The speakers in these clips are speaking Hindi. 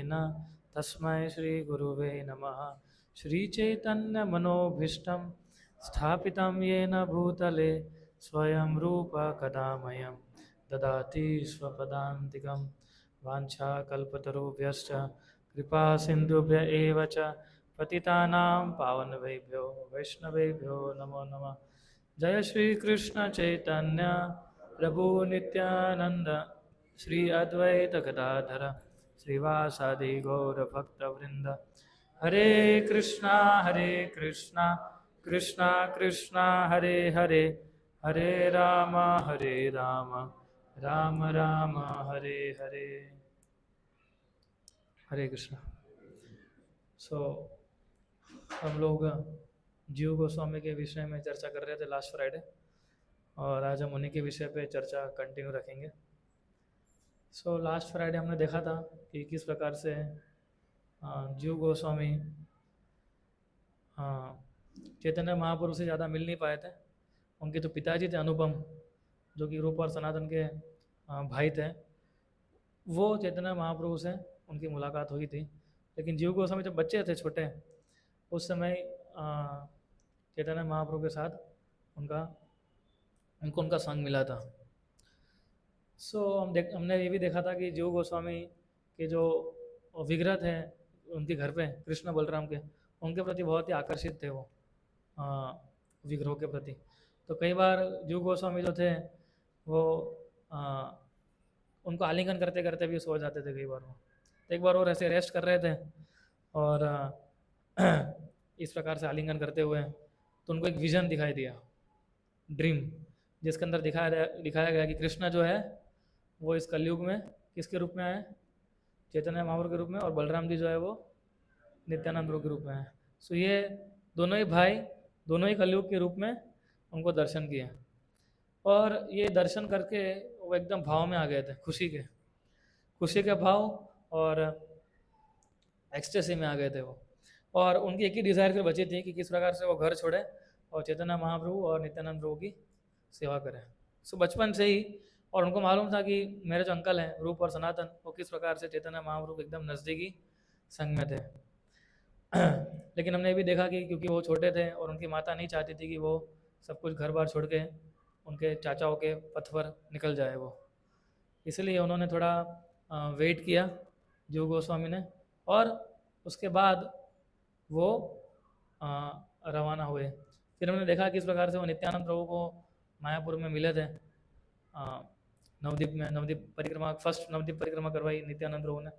न तस्मै श्रीगुरुवे नमः। श्रीचैतन्यमनोभीष्टं स्थापितं येन भूतले स्वयं रूप कदा मह्यं ददाति स्वपदान्तिकं। वाञ्छाकल्पतरुभ्यश्च कृपा सिन्धुभ्य एव च पतितानां पावनभ्यो वैष्णवेभ्यो नमो नमः। जय श्री कृष्ण चैतन्य प्रभु नित्यानंद श्री अद्वैत गदाधर श्रीवासादि गौर भक्तवृंद। हरे कृष्णा कृष्णा कृष्णा हरे हरे, हरे राम राम राम हरे हरे। हरे कृष्णा। हम लोग जीव गोस्वामी के विषय में चर्चा कर रहे थे लास्ट फ्राइडे, और आज हम उन्हीं के विषय पे चर्चा कंटिन्यू रखेंगे। लास्ट फ्राइडे हमने देखा था कि किस प्रकार से जीव गोस्वामी चैतन्य महाप्रभु से ज़्यादा मिल नहीं पाए थे। उनके जो पिताजी थे अनुपम, जो कि रूप और सनातन के भाई थे, वो चैतन्य महाप्रभु से उनकी मुलाकात हुई थी। लेकिन जीव गोस्वामी जब बच्चे थे छोटे, उस समय चैतन्य महाप्रभु के साथ उनको उनका संग मिला था। हमने ये भी देखा था कि जीव गोस्वामी के जो विग्रह थे उनके घर पे कृष्ण बलराम के, उनके प्रति बहुत ही आकर्षित थे वो विग्रहों के प्रति। तो कई बार जीव गोस्वामी जो थे वो उनको आलिंगन करते करते भी सो जाते थे कई बार। तो एक बार वो ऐसे रेस्ट कर रहे थे और इस प्रकार से आलिंगन करते हुए तो उनको एक विजन दिखाई दिया, ड्रीम, जिसके अंदर दिखाया गया कि कृष्ण जो है वो इस कलयुग में किसके रूप में आए? चैतन्य महाप्रभु के रूप में, और बलराम जी जो है वो नित्यानंद प्रभु के रूप में आए। ये दोनों ही भाई, दोनों ही कलयुग के रूप में उनको दर्शन किए, और ये दर्शन करके वो एकदम भाव में आ गए थे, खुशी के भाव और एक्सटेसी में आ गए थे वो। और उनकी एक ही डिज़ायर फिर बची थी कि किस प्रकार से वो घर छोड़े और चैतन्य महाप्रभु और नित्यानंद प्रभु की सेवा करें। बचपन से ही, और उनको मालूम था कि मेरे जो अंकल हैं रूप और सनातन, वो किस प्रकार से चैतन्य महाप्रभु एकदम नज़दीकी संग में थे। लेकिन हमने ये भी देखा कि क्योंकि वो छोटे थे और उनकी माता नहीं चाहती थी कि वो सब कुछ घर बार छोड़ के उनके चाचाओं के पथ पर निकल जाए वो, इसलिए उन्होंने थोड़ा वेट किया जीव गोस्वामी ने, और उसके बाद वो रवाना हुए। फिर हमने देखा किस प्रकार से वो नित्यानंद प्रभु को मायापुर में मिले थे, नवद्वीप में। फर्स्ट नवद्वीप परिक्रमा करवाई नित्यानंद प्रभु ने,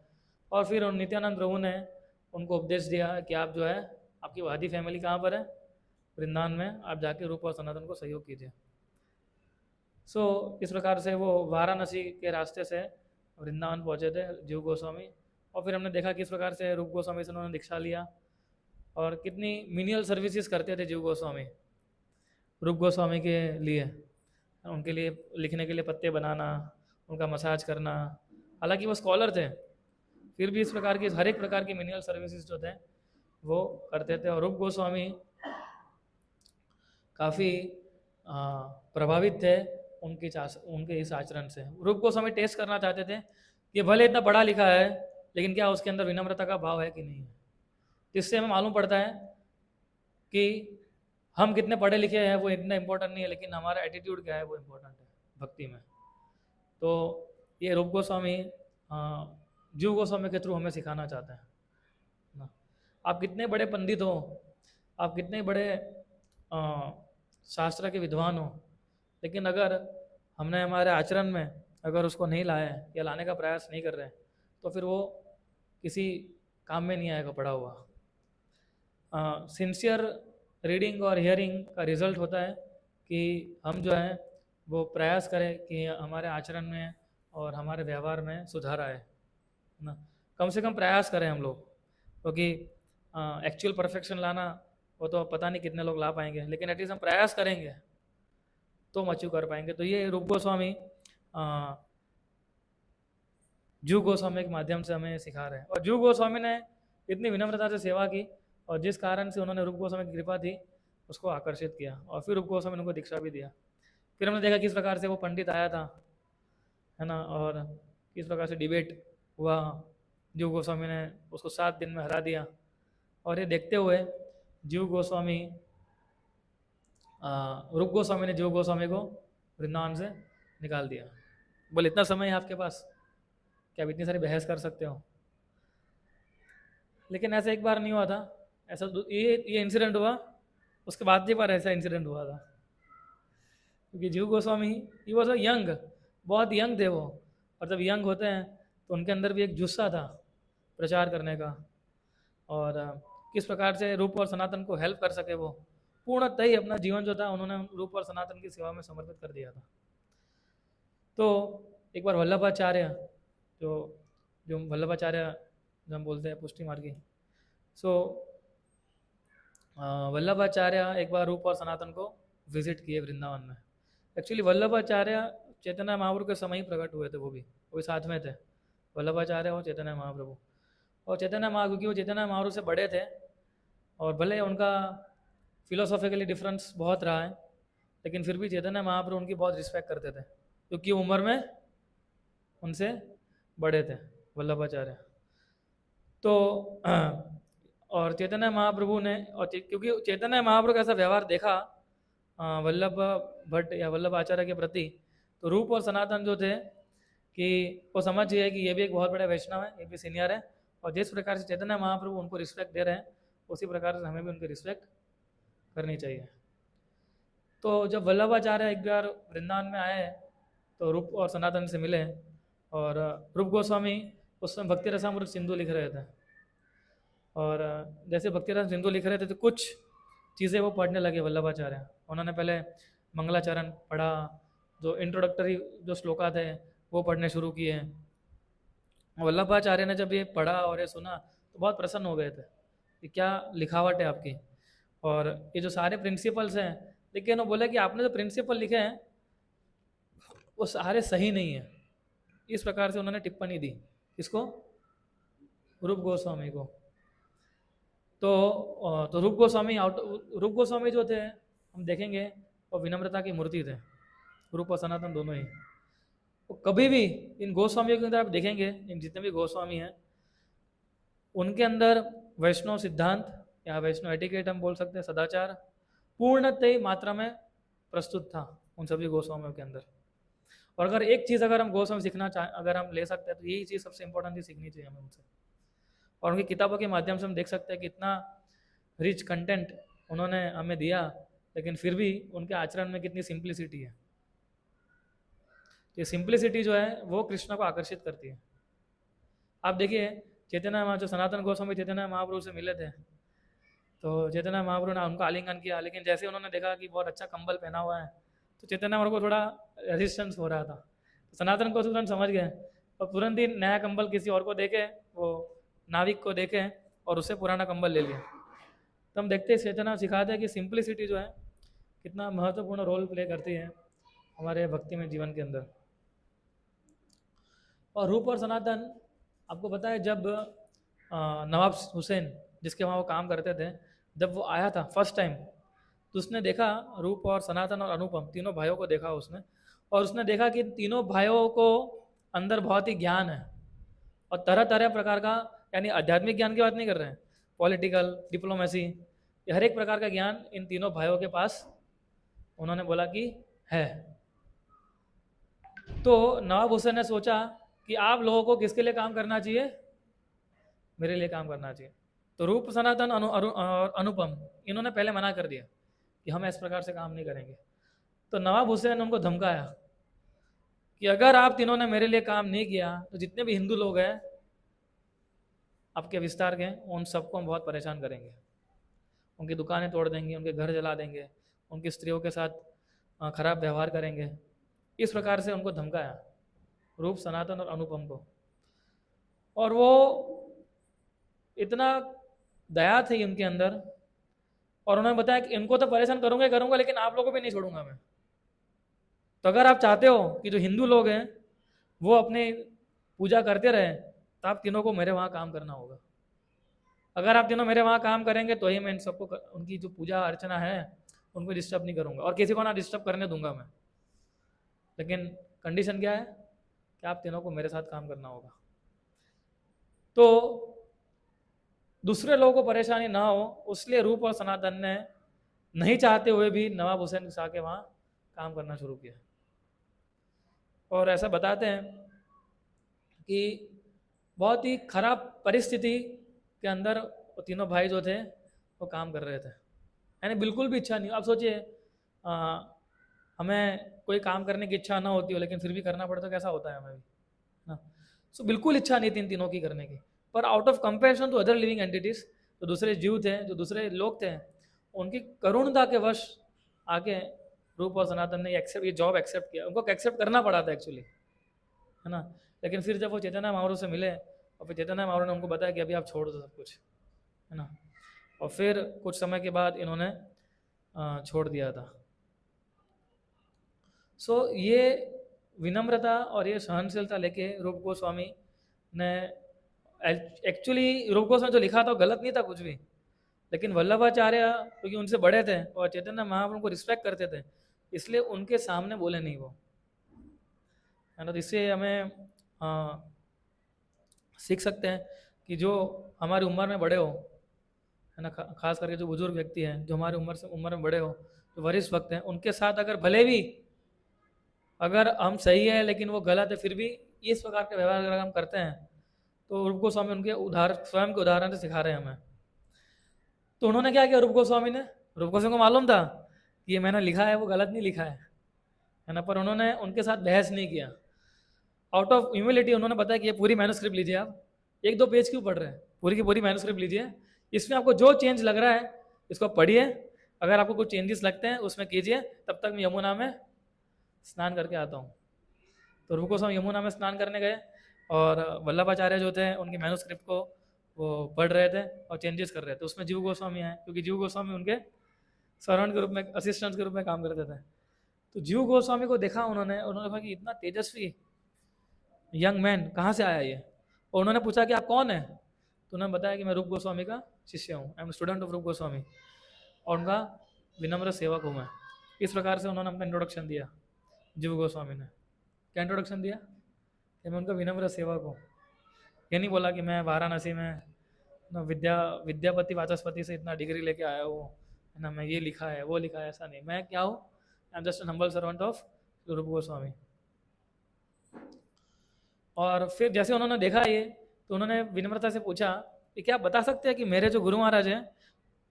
और फिर नित्यानंद प्रभु ने उनको उपदेश दिया कि आप जो है, आपकी वादी फैमिली कहाँ पर है? वृंदावन में, आप जाके रूप और सनातन को सहयोग कीजिए। इस प्रकार से वो वाराणसी के रास्ते से वृंदावन पहुँचे थे जीव गोस्वामी। और फिर हमने देखा किस प्रकार से रूप गोस्वामी से उन्होंने दीक्षा लिया, और कितनी मिनियल सर्विसेज करते थे जीव गोस्वामी रूप गोस्वामी के लिए। उनके लिए लिखने के लिए पत्ते बनाना, उनका मसाज करना। हालांकि वो स्कॉलर थे, फिर भी इस प्रकार की हर एक प्रकार की मिनियल सर्विसेज जो थे वो करते थे। और रूप गोस्वामी काफ़ी प्रभावित थे उनके इस आचरण से। रूप गोस्वामी टेस्ट करना चाहते थे कि भले इतना पढ़ा लिखा है, लेकिन क्या उसके अंदर विनम्रता का भाव है कि नहीं है। जिससे हमें मालूम पड़ता है कि हम कितने पढ़े लिखे हैं वो इतना इम्पोर्टेंट नहीं है, लेकिन हमारा एटीट्यूड क्या है वो इम्पोर्टेंट है भक्ति में। तो ये रूप गोस्वामी जीव गोस्वामी के थ्रू हमें सिखाना चाहते हैं ना। आप कितने बड़े पंडित हो, आप कितने बड़े शास्त्र के विद्वान हो, लेकिन अगर हमने हमारे आचरण में अगर उसको नहीं लाया है या लाने का प्रयास नहीं कर रहे हैं, तो फिर वो किसी काम में नहीं आएगा पढ़ा हुआ। सिंसियर रीडिंग और हियरिंग का रिज़ल्ट होता है कि हम जो है वो प्रयास करें कि हमारे आचरण में और हमारे व्यवहार में सुधार आए ना। कम से कम प्रयास करें हम लोग, क्योंकि एक्चुअल परफेक्शन लाना वो तो पता नहीं कितने लोग ला पाएंगे, लेकिन एटलीस्ट हम प्रयास करेंगे तो हम अचीव कर पाएंगे। तो ये रूप गोस्वामी जीव गोस्वामी के माध्यम से हमें सिखा रहे हैं। और जीव गोस्वामी ने इतनी विनम्रता से सेवा की, और जिस कारण से उन्होंने रूप गोस्वामी की कृपा थी उसको आकर्षित किया, और फिर रूप गोस्वामी ने उनको दीक्षा भी दिया। फिर हमने देखा किस प्रकार से वो पंडित आया था, है ना, और किस प्रकार से डिबेट हुआ जीव गोस्वामी ने उसको 7 दिन में हरा दिया। और ये देखते हुए जीव गोस्वामी रूप गोस्वामी ने जीव गोस्वामी को वृंदावन से निकाल दिया। बोले इतना समय है आपके पास, क्या आप इतनी सारी बहस कर सकते हो? लेकिन ऐसा एक बार नहीं हुआ था, ऐसा ये इंसिडेंट हुआ, उसके बाद एक बार ऐसा इंसिडेंट हुआ था। क्योंकि जीव गोस्वामी ही वॉज यंग, बहुत यंग थे वो। और जब यंग होते हैं तो उनके अंदर भी एक जुस्सा था प्रचार करने का, और किस प्रकार से रूप और सनातन को हेल्प कर सके वो पूर्णतः ही अपना जीवन जो था उन्होंने रूप और सनातन की सेवा में समर्पित कर दिया था। तो एक बार वल्लभाचार्य जो जो वल्लभाचार्य जो हम बोलते हैं पुष्टि मार्गी, सो वल्लभाचार्य एक बार रूप और सनातन को विजिट किए वृंदावन में। एक्चुअली वल्लभाचार्य चैतन्य महाप्रभु के समय ही प्रकट हुए थे, वो भी साथ में थे, वल्लभाचार्य और चैतन्य महाप्रभु। और चैतन्य महाप्रभु, क्योंकि वो चैतन्य महाप्रभु से बड़े थे, और भले उनका फिलोसॉफिकली डिफरेंस बहुत रहा है, लेकिन फिर भी चैतन्य महाप्रभु उनकी बहुत रिस्पेक्ट करते थे, क्योंकि उम्र में उनसे बड़े थे वल्लभाचार्य। तो और चैतन्य महाप्रभु ने, और क्योंकि चैतन्य महाप्रभु का ऐसा व्यवहार देखा वल्लभ भट्ट या वल्लभ आचार्य के प्रति, तो रूप और सनातन जो थे कि वो समझ गए कि ये भी एक बहुत बड़े वैष्णव है, ये भी सीनियर है, और जिस प्रकार से चैतन्य महाप्रभु उनको रिस्पेक्ट दे रहे हैं उसी प्रकार से हमें भी उनकी रिस्पेक्ट करनी चाहिए। तो जब वल्लभाचार्य एक बार वृंदावन में आए तो रूप और सनातन से मिले, और रूप गोस्वामी उस समय भक्ति रसामृत सिंधु लिख रहे थे, और जैसे भक्ति रस सिंधु लिख रहे थे तो कुछ चीज़ें वो पढ़ने लगे वल्लभाचार्य। उन्होंने पहले मंगलाचरण पढ़ा, जो इंट्रोडक्टरी जो श्लोका थे वो पढ़ने शुरू किए। वल्लभाचार्य ने जब ये पढ़ा और ये सुना तो बहुत प्रसन्न हो गए थे कि क्या लिखावट है आपकी, और ये जो सारे प्रिंसिपल्स हैं, लेकिन वो बोले कि आपने जो प्रिंसिपल लिखे हैं वो सारे सही नहीं है। इस प्रकार से उन्होंने टिप्पणी दी, किसको? रूप गोस्वामी को। तो रूप गोस्वामी जो थे हम देखेंगे वो विनम्रता की मूर्ति थे, रूप और सनातन दोनों ही। तो कभी भी इन गोस्वामियों के अंदर आप देखेंगे, इन जितने भी गोस्वामी हैं उनके अंदर वैष्णव सिद्धांत या वैष्णव एटिकेट हम बोल सकते हैं, सदाचार पूर्णतः मात्रा में प्रस्तुत था उन सभी गोस्वामियों के अंदर। और अगर एक चीज़ अगर हम गोस्वामी सीखना चाहें, अगर हम ले सकते हैं तो यही चीज़ सबसे इंपॉर्टेंट चीज़ सीखनी चाहिए हमें उनसे। और उनकी किताबों के माध्यम से हम देख सकते हैं कि इतना रिच कंटेंट उन्होंने हमें दिया, लेकिन फिर भी उनके आचरण में कितनी सिंप्लिसिटी है। ये सिंप्लिसिटी जो है वो कृष्ण को आकर्षित करती है। आप देखिए चैतन्य जो सनातन गोस्वामी चैतन्य महाप्रभु से मिले थे, तो चैतन्य महाप्रभु ने उनका आलिंगन किया, लेकिन जैसे उन्होंने देखा कि बहुत अच्छा कंबल पहना हुआ है तो चैतन्य महाप्रभु को थोड़ा रेजिस्टेंस हो रहा था। तो सनातन गोस्वामी तुरंत समझ गए और तुरंत ही नया कंबल किसी और को देके, वो नाविक को देके और उससे पुराना कंबल ले लिया। तो हम देखते हैं चैतन्य सिखाते हैं कि सिंप्लिसिटी जो है कितना महत्वपूर्ण रोल प्ले करती है हमारे भक्ति में जीवन के अंदर। और रूप और सनातन आपको पता है, जब नवाब हुसैन जिसके वहाँ वो काम करते थे, जब वो आया था फर्स्ट टाइम, तो उसने देखा रूप और सनातन और अनुपम तीनों भाइयों को देखा उसने, और उसने देखा कि तीनों भाइयों को अंदर बहुत ही ज्ञान है, और तरह तरह प्रकार का, यानी आध्यात्मिक ज्ञान की बात नहीं कर रहे हैं, पॉलिटिकल, डिप्लोमेसी, हर एक प्रकार का ज्ञान इन तीनों भाइयों के पास उन्होंने बोला कि है। तो नवाब हुसैन ने सोचा कि आप लोगों को किसके लिए काम करना चाहिए? मेरे लिए काम करना चाहिए। तो रूप सनातन और अनुपम इन्होंने पहले मना कर दिया कि हम इस प्रकार से काम नहीं करेंगे। तो नवाब हुसैन ने उनको धमकाया कि अगर आप तीनों ने मेरे लिए काम नहीं किया तो जितने भी हिंदू लोग हैं आपके विस्तार के, उन सबको हम बहुत परेशान करेंगे, उनकी दुकानें तोड़ देंगे, उनके घर जला देंगे, उनकी स्त्रियों के साथ खराब व्यवहार करेंगे। इस प्रकार से उनको धमकाया रूप सनातन और अनुपम को। और वो इतना दया थी उनके अंदर, और उन्होंने बताया कि इनको तो परेशान करूंगा लेकिन आप लोगों को भी नहीं छोड़ूंगा मैं। तो अगर आप चाहते हो कि जो हिंदू लोग हैं वो अपने पूजा करते रहे, तो आप तीनों को मेरे वहाँ काम करना होगा। अगर आप तीनों मेरे वहाँ काम करेंगे तो ही मैं इन सबको उनकी जो पूजा अर्चना है उनको डिस्टर्ब नहीं करूँगा, और किसी को ना डिस्टर्ब करने दूंगा मैं। लेकिन कंडीशन क्या है कि आप तीनों को मेरे साथ काम करना होगा। तो दूसरे लोगों को परेशानी ना हो, इसलिए रूप और सनातन ने नहीं चाहते हुए भी नवाब हुसैन शाह के वहाँ काम करना शुरू किया। और ऐसा बताते हैं कि बहुत ही खराब परिस्थिति के अंदर वो तीनों भाई जो थे वो काम कर रहे थे, यानी बिल्कुल भी इच्छा नहीं। आप सोचिए, हमें कोई काम करने की इच्छा ना होती हो लेकिन फिर भी करना पड़ता तो कैसा होता है हमें भी, है ना। सो बिल्कुल इच्छा नहीं थी इन तीनों की करने की, पर out of comparison to other living entities, जो दूसरे जीव थे, जो दूसरे लोग थे, उनकी करुणता के वश आके रूप और सनातन ने ये जॉब एक्सेप्ट किया। उनको एक्सेप्ट करना पड़ा था एक्चुअली, है ना। लेकिन फिर जब वो चैतन्य महाप्रभु से मिले और फिर चैतन्य महाप्रभु ने उनको बताया कि अभी आप छोड़ दो सब कुछ, है ना। और फिर कुछ समय के बाद इन्होंने छोड़ दिया था। सो ये विनम्रता और ये सहनशीलता लेके रूप गोस्वामी ने, एक्चुअली रूप गोस्वामी जो लिखा था गलत नहीं था कुछ भी, लेकिन वल्लभाचार्य क्योंकि उनसे बड़े थे और चैतन्य महाप्रभु को रिस्पेक्ट करते थे, इसलिए उनके सामने बोले नहीं वो, है ना। तो इससे हमें सीख सकते हैं कि जो हमारी उम्र में बड़े हो, है ना, खास करके जो बुजुर्ग व्यक्ति हैं, जो हमारी उम्र में बड़े हो, जो वरिष्ठ वक्त हैं, उनके साथ अगर भले भी अगर हम सही है लेकिन वो गलत है, फिर भी इस प्रकार के व्यवहार अगर हम करते हैं तो रूप गोस्वामी उनके स्वयं के उदाहरण से सिखा रहे हैं हमें। तो उन्होंने क्या किया, रूप गोस्वामी को मालूम था कि ये मैंने लिखा है वो गलत नहीं लिखा है ना, पर उन्होंने उनके साथ बहस नहीं किया। आउट ऑफ ह्यूमिलिटी उन्होंने बताया कि ये पूरी मैन्युस्क्रिप्ट लीजिए, आप एक दो पेज क्यों पढ़ रहे हैं, पूरी की पूरी मैन्युस्क्रिप्ट लीजिए, इसमें आपको जो चेंज लग रहा है इसको पढ़िए, अगर आपको कुछ चेंजेस लगते हैं उसमें कीजिए, तब तक मैं यमुना में स्नान करके आता हूँ। तो रूप गोस्वामी यमुना में स्नान करने गए और वल्लभाचार्य जो थे उनकी मैन्युस्क्रिप्ट को वो पढ़ रहे थे और चेंजेस कर रहे थे। उसमें जीव गोस्वामी आए, क्योंकि जीव गोस्वामी उनके सर्वेंट के रूप में, असिस्टेंट के रूप में काम करते थे। तो जीव गोस्वामी को देखा उन्होंने कहा कि इतना तेजस्वी यंग मैन कहाँ से आया ये, और उन्होंने पूछा कि आप कौन है, तो उन्होंने बताया कि मैं रूप गोस्वामी का शिष्य हूँ, आई एम स्टूडेंट ऑफ रूप गोस्वामी, और उनका विनम्र सेवक हूँ मैं। इस प्रकार से उन्होंने अपना इंट्रोडक्शन दिया जीव गोस्वामी ने। क्या इंट्रोडक्शन दिया कि मैं उनका विनम्र सेवक हूँ। ये नहीं बोला कि मैं वाराणसी में विद्यापति वाचस्पति से इतना डिग्री लेके आया हूँ, है ना, मैं ये लिखा है वो लिखा है, ऐसा नहीं। मैं क्या हूँ, I am just an humble servant of रूप गोस्वामी। और फिर जैसे उन्होंने देखा ये, तो उन्होंने विनम्रता से पूछा कि क्या आप बता सकते हैं कि मेरे जो गुरु महाराज हैं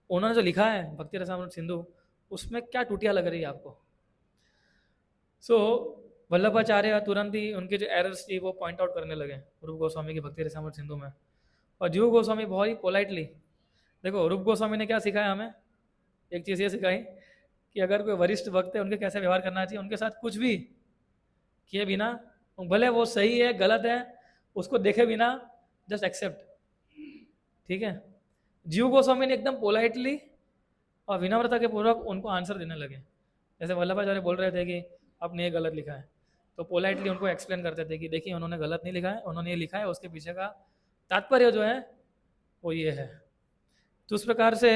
उन्होंने जो लिखा है भक्ति रसामृत सिंधु, उसमें क्या टूटियाँ लग रही है आपको। सो वल्लभाचार्य तुरंत ही उनके जो एरर्स थी वो पॉइंट आउट करने लगे रूप गोस्वामी की भक्ति रसामृत सिंधु में। और जीव गोस्वामी बहुत ही पोलाइटली, देखो रूप गोस्वामी ने क्या सिखाया हमें, एक चीज़ ये सिखाई कि अगर कोई वरिष्ठ भक्त है उनके कैसे व्यवहार करना चाहिए, उनके साथ कुछ भी किए बिना, भले वो सही है गलत है उसको देखे बिना जस्ट एक्सेप्ट, ठीक है। जीव गोस्वामी ने एकदम पोलाइटली और विनम्रता के पूर्वक उनको आंसर देने लगे। जैसे वल्लभाचार्य बोल रहे थे कि आपने ये गलत लिखा है, तो पोलाइटली उनको एक्सप्लेन करते थे कि देखिए उन्होंने गलत नहीं लिखा है, उन्होंने ये लिखा है, उसके पीछे का तात्पर्य जो है वो ये है। तो उस प्रकार से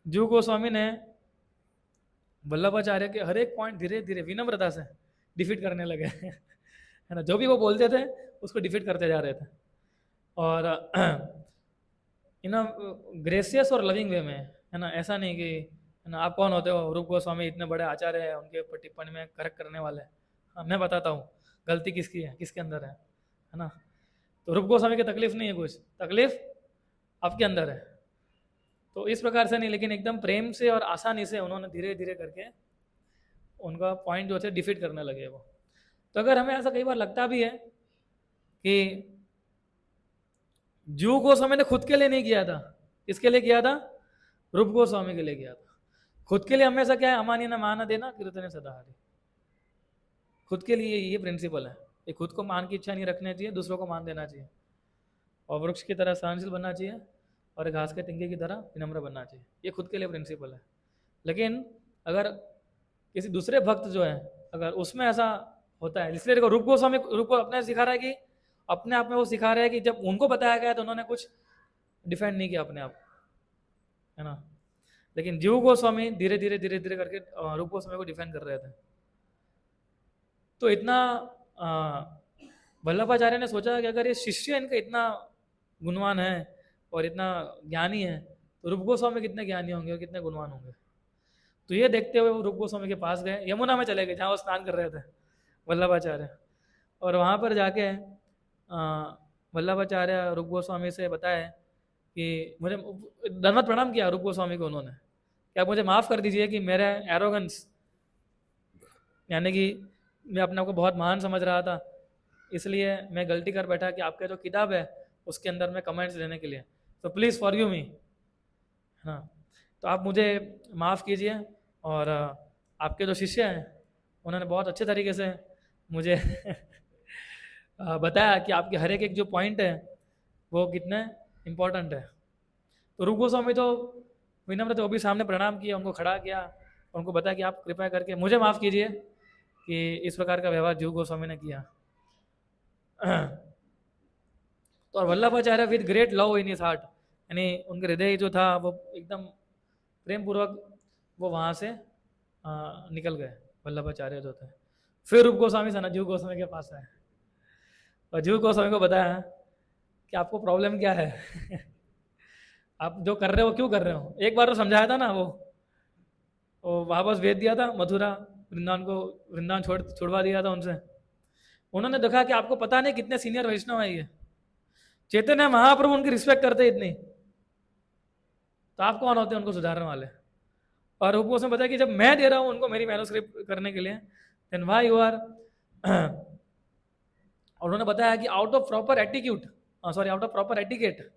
जीव गोस्वामी ने वल्लभाचार्य के हर एक पॉइंट धीरे धीरे विनम्रता से डिफीट करने लगे है ना, जो भी वो बोलते थे उसको डिफीट करते जा रहे थे, और इन ग्रेसियस और लविंग वे में, है ना। ऐसा नहीं कि, है ना, आप कौन होते हो, रूप गोस्वामी इतने बड़े आचार्य हैं, उनके ऊपर टिप्पणी में करेक्ट करने वाले। हाँ, मैं बताता हूँ गलती किसकी है, किसके अंदर है ना। तो रूप गोस्वामी की तकलीफ नहीं है, कुछ तकलीफ आपके अंदर है। तो इस प्रकार से नहीं, लेकिन एकदम प्रेम से और आसानी से उन्होंने धीरे धीरे करके उनका पॉइंट जो थे डिफीट करने लगे वो। तो अगर हमें ऐसा कई बार लगता भी है कि जीव गोस्वामी ने खुद के लिए नहीं किया था, किसके लिए किया था, रूप गोस्वामी के लिए किया था। खुद के लिए हमेशा क्या है, अमानी न मान देना कीर्तन सदाहरि, खुद के लिए ये प्रिंसिपल है, ये खुद को मान की इच्छा नहीं रखनी चाहिए, दूसरों को मान देना चाहिए, और वृक्ष की तरह सहनशील बनना चाहिए, और घास के तिनके की तरह विनम्र बनना चाहिए। ये खुद के लिए प्रिंसिपल है। लेकिन अगर किसी दूसरे भक्त जो है अगर उसमें ऐसा होता है, इसलिए देखो रूप गोस्वामी रूप को अपने सिखा रहा है कि अपने आप में वो सिखा रहे हैं कि जब उनको बताया गया तो उन्होंने कुछ डिफेंड नहीं किया अपने आप, है ना। लेकिन जीव गोस्वामी धीरे धीरे धीरे धीरे करके रूप गोस्वामी को डिफेंड कर रहे थे। तो इतना वल्लभाचार्य ने सोचा कि अगर ये शिष्य इनका इतना गुणवान है और इतना ज्ञानी है, तो रूप गोस्वामी कितने ज्ञानी होंगे और कितने गुणवान होंगे। तो ये देखते हुए वो रूप गोस्वामी के पास गए, यमुना में चले गए जहाँ वो स्नान कर रहे थे वल्लभाचार्य। और वहाँ पर जाके वल्लभाचार्य रूप गोस्वामी से बताए कि मुझे दंडवत प्रणाम किया रूप गोस्वामी को उन्होंने, कि आप मुझे माफ़ कर दीजिए कि मेरे एरोगेंस, यानी कि मैं अपने आप को बहुत महान समझ रहा था, इसलिए मैं गलती कर बैठा कि आपके जो किताब है उसके अंदर मैं कमेंट्स देने के लिए, तो प्लीज़ फॉरगिव मी, है ना। तो आप मुझे माफ़ कीजिए। और आपके जो शिष्य हैं उन्होंने बहुत अच्छे तरीके से मुझे बताया कि आपके हर एक जो पॉइंट है वो कितने इम्पोर्टेंट है। तो रूप गोस्वामी तो विनम्र थे, वो भी सामने प्रणाम किया, उनको खड़ा किया, उनको बताया कि आप कृपया करके मुझे माफ़ कीजिए कि इस प्रकार का व्यवहार जीव गोस्वामी ने किया। तो और Vallabhacharya with great love in his heart, यानी उनके हृदय जो था वो एकदम प्रेम पूर्वक वो वहाँ से निकल गए वल्लभाचार्य जो थे। फिर रूप गोस्वामी जीव गोस्वामी के पास आए और जीव गोस्वामी को बताया कि आपको प्रॉब्लम क्या है। आप जो कर रहे हो क्यों कर रहे हो, एक बार तो समझाया था ना, वो वापस भेज दिया था मथुरा, वृंदावन छुड़वा दिया था उनसे। उन्होंने देखा कि आपको पता नहीं कितने सीनियर वैष्णव है ये, चैतन्य महाप्रभु उनकी रिस्पेक्ट करते इतनी, तो आप कौन होते हैं उनको सुधारने वाले। और रूप गोस्वामी बताया कि जब मैं दे रहा हूँ उनको मेरी मैन्युस्क्रिप्ट करने के लिए, देन व्हाई यू आर। और उन्होंने बताया कि out of proper attitude, out of proper etiquette,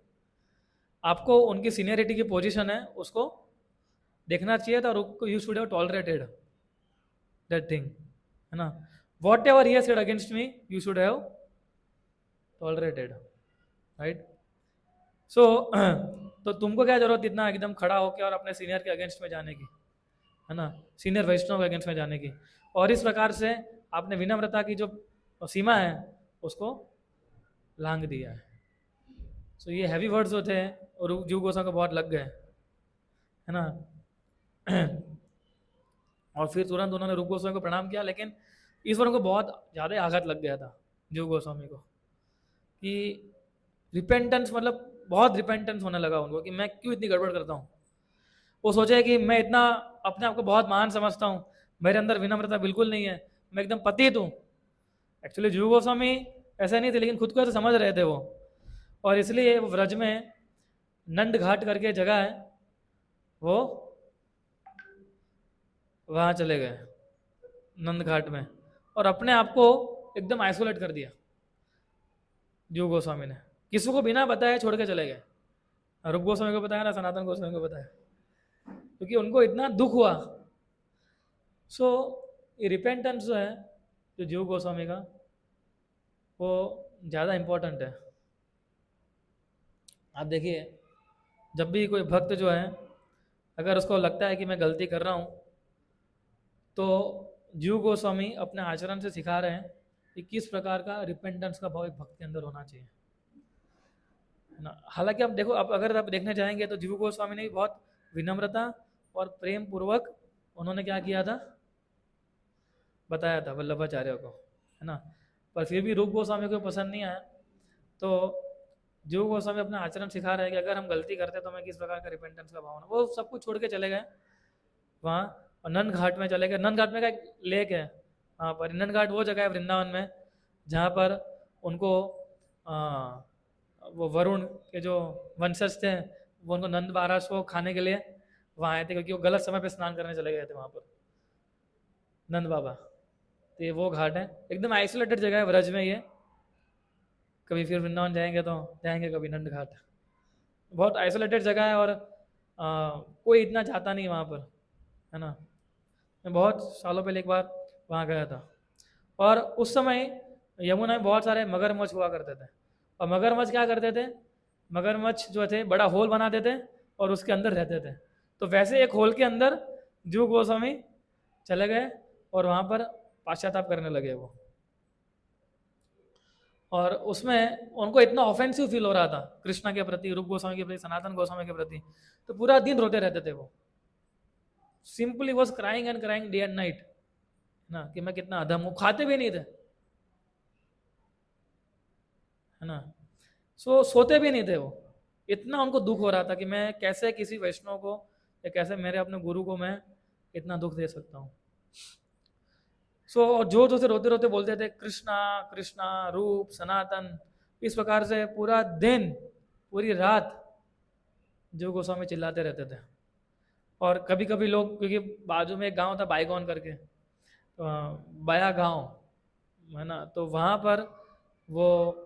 आपको उनकी सीनियरिटी की पोजीशन है उसको देखना चाहिए था, और you should have tolerated that thing, है ना। Whatever he said against me you should have tolerated, right. So तो तुमको क्या जरूरत इतना एकदम खड़ा होकर और अपने सीनियर के अगेंस्ट में जाने की, है ना, सीनियर वैष्णव के अगेंस्ट में जाने की। और इस प्रकार से आपने विनम्रता की जो सीमा है उसको लांघ दिया है। सो ये हैवी वर्ड्स होते हैं और जीव गोस्वामी को बहुत लग गए, है ना। और फिर तुरंत उन्होंने रूप गोस्वामी को प्रणाम किया, लेकिन ईश्वर को बहुत ज़्यादा आघात लग गया था जीव गोस्वामी को, कि रिपेंटेंस, मतलब बहुत रिपेंटेंस होने लगा उनको कि मैं क्यों इतनी गड़बड़ करता हूँ। वो सोचे कि मैं इतना अपने आप को बहुत महान समझता हूँ, मेरे अंदर विनम्रता बिल्कुल नहीं है, मैं एकदम पतित हूँ। एक्चुअली जीव गोस्वामी ऐसा नहीं थे, लेकिन खुद को ऐसा समझ रहे थे वो, और इसलिए वो व्रज में नंद घाट करके जगह है, वो वहाँ चले गए नंद घाट में, और अपने आप को एकदम आइसोलेट कर दिया जीव गोस्वामी ने, किसी को बिना बताए छोड़ के चले गए। रूप गोस्वामी को बताया ना सनातन गोस्वामी को बताया, क्योंकि उनको इतना दुख हुआ। सो ये रिपेंटेंस जो है जो जीव गोस्वामी का, वो ज़्यादा इम्पोर्टेंट है। आप देखिए, जब भी कोई भक्त जो है अगर उसको लगता है कि मैं गलती कर रहा हूँ, तो जीव गोस्वामी अपने आचरण से सिखा रहे हैं कि किस प्रकार का रिपेंटेंस का भाव एक भक्त के अंदर होना चाहिए, है ना। हालांकि आप देखो, आप अगर आप देखने जाएंगे तो जीव गोस्वामी ने भी बहुत विनम्रता और प्रेम पूर्वक उन्होंने क्या किया था, बताया था वल्लभाचार्य को, है ना। पर फिर भी रूप गोस्वामी को पसंद नहीं आया, तो जीव गोस्वामी अपना आचरण सिखा रहे हैं कि अगर हम गलती करते तो हमें किस प्रकार का रिपेंटेंस का भाव होना। वो सब कुछ छोड़ के चले गए वहाँ, और नंद घाट में चले गए। नंद घाट में का एक लेक है वहाँ पर, नंद घाट वो जगह है वृंदावन में जहाँ पर उनको वो वरुण के जो वंशज थे वो उनको नंद महाराज को खाने के लिए वहाँ आए थे, क्योंकि वो गलत समय पे स्नान करने चले गए थे वहाँ पर नंद बाबा। तो ये वो घाट है, एकदम आइसोलेटेड जगह है व्रज में ये। कभी फिर वृंदावन जाएंगे तो जाएंगे कभी नंद घाट, बहुत आइसोलेटेड जगह है, और कोई इतना जाता नहीं वहाँ पर, है ना। मैं बहुत सालों पहले एक बार वहाँ गया था, और उस समय यमुना में बहुत सारे मगरमच्छ हुआ करते थे। और मगरमच्छ क्या करते थे, मगरमच्छ जो थे बड़ा होल बनाते थे और उसके अंदर रहते थे। तो वैसे एक होल के अंदर जीव गोस्वामी चले गए और वहाँ पर पाश्चाताप करने लगे वो, और उसमें उनको इतना ऑफेंसिव फील हो रहा था कृष्णा के प्रति, रूप गोस्वामी के प्रति, सनातन गोस्वामी के प्रति, तो पूरा दिन रोते रहते थे वो। Simply was crying and crying day and night, ना, कि मैं कितना अधम हूँ। खाते भी नहीं थे, है ना। सोते भी नहीं थे वो, इतना उनको दुख हो रहा था कि मैं कैसे किसी वैष्णव को या कैसे मेरे अपने गुरु को मैं इतना दुख दे सकता हूँ। और जो से रोते रोते बोलते थे कृष्णा कृष्णा रूप सनातन, इस प्रकार से पूरा दिन पूरी रात जीव गोस्वामी चिल्लाते रहते थे। और कभी कभी लोग, क्योंकि बाजू में एक गांव था बाईगौन करके, तो बया गांव है ना, तो वहाँ पर वो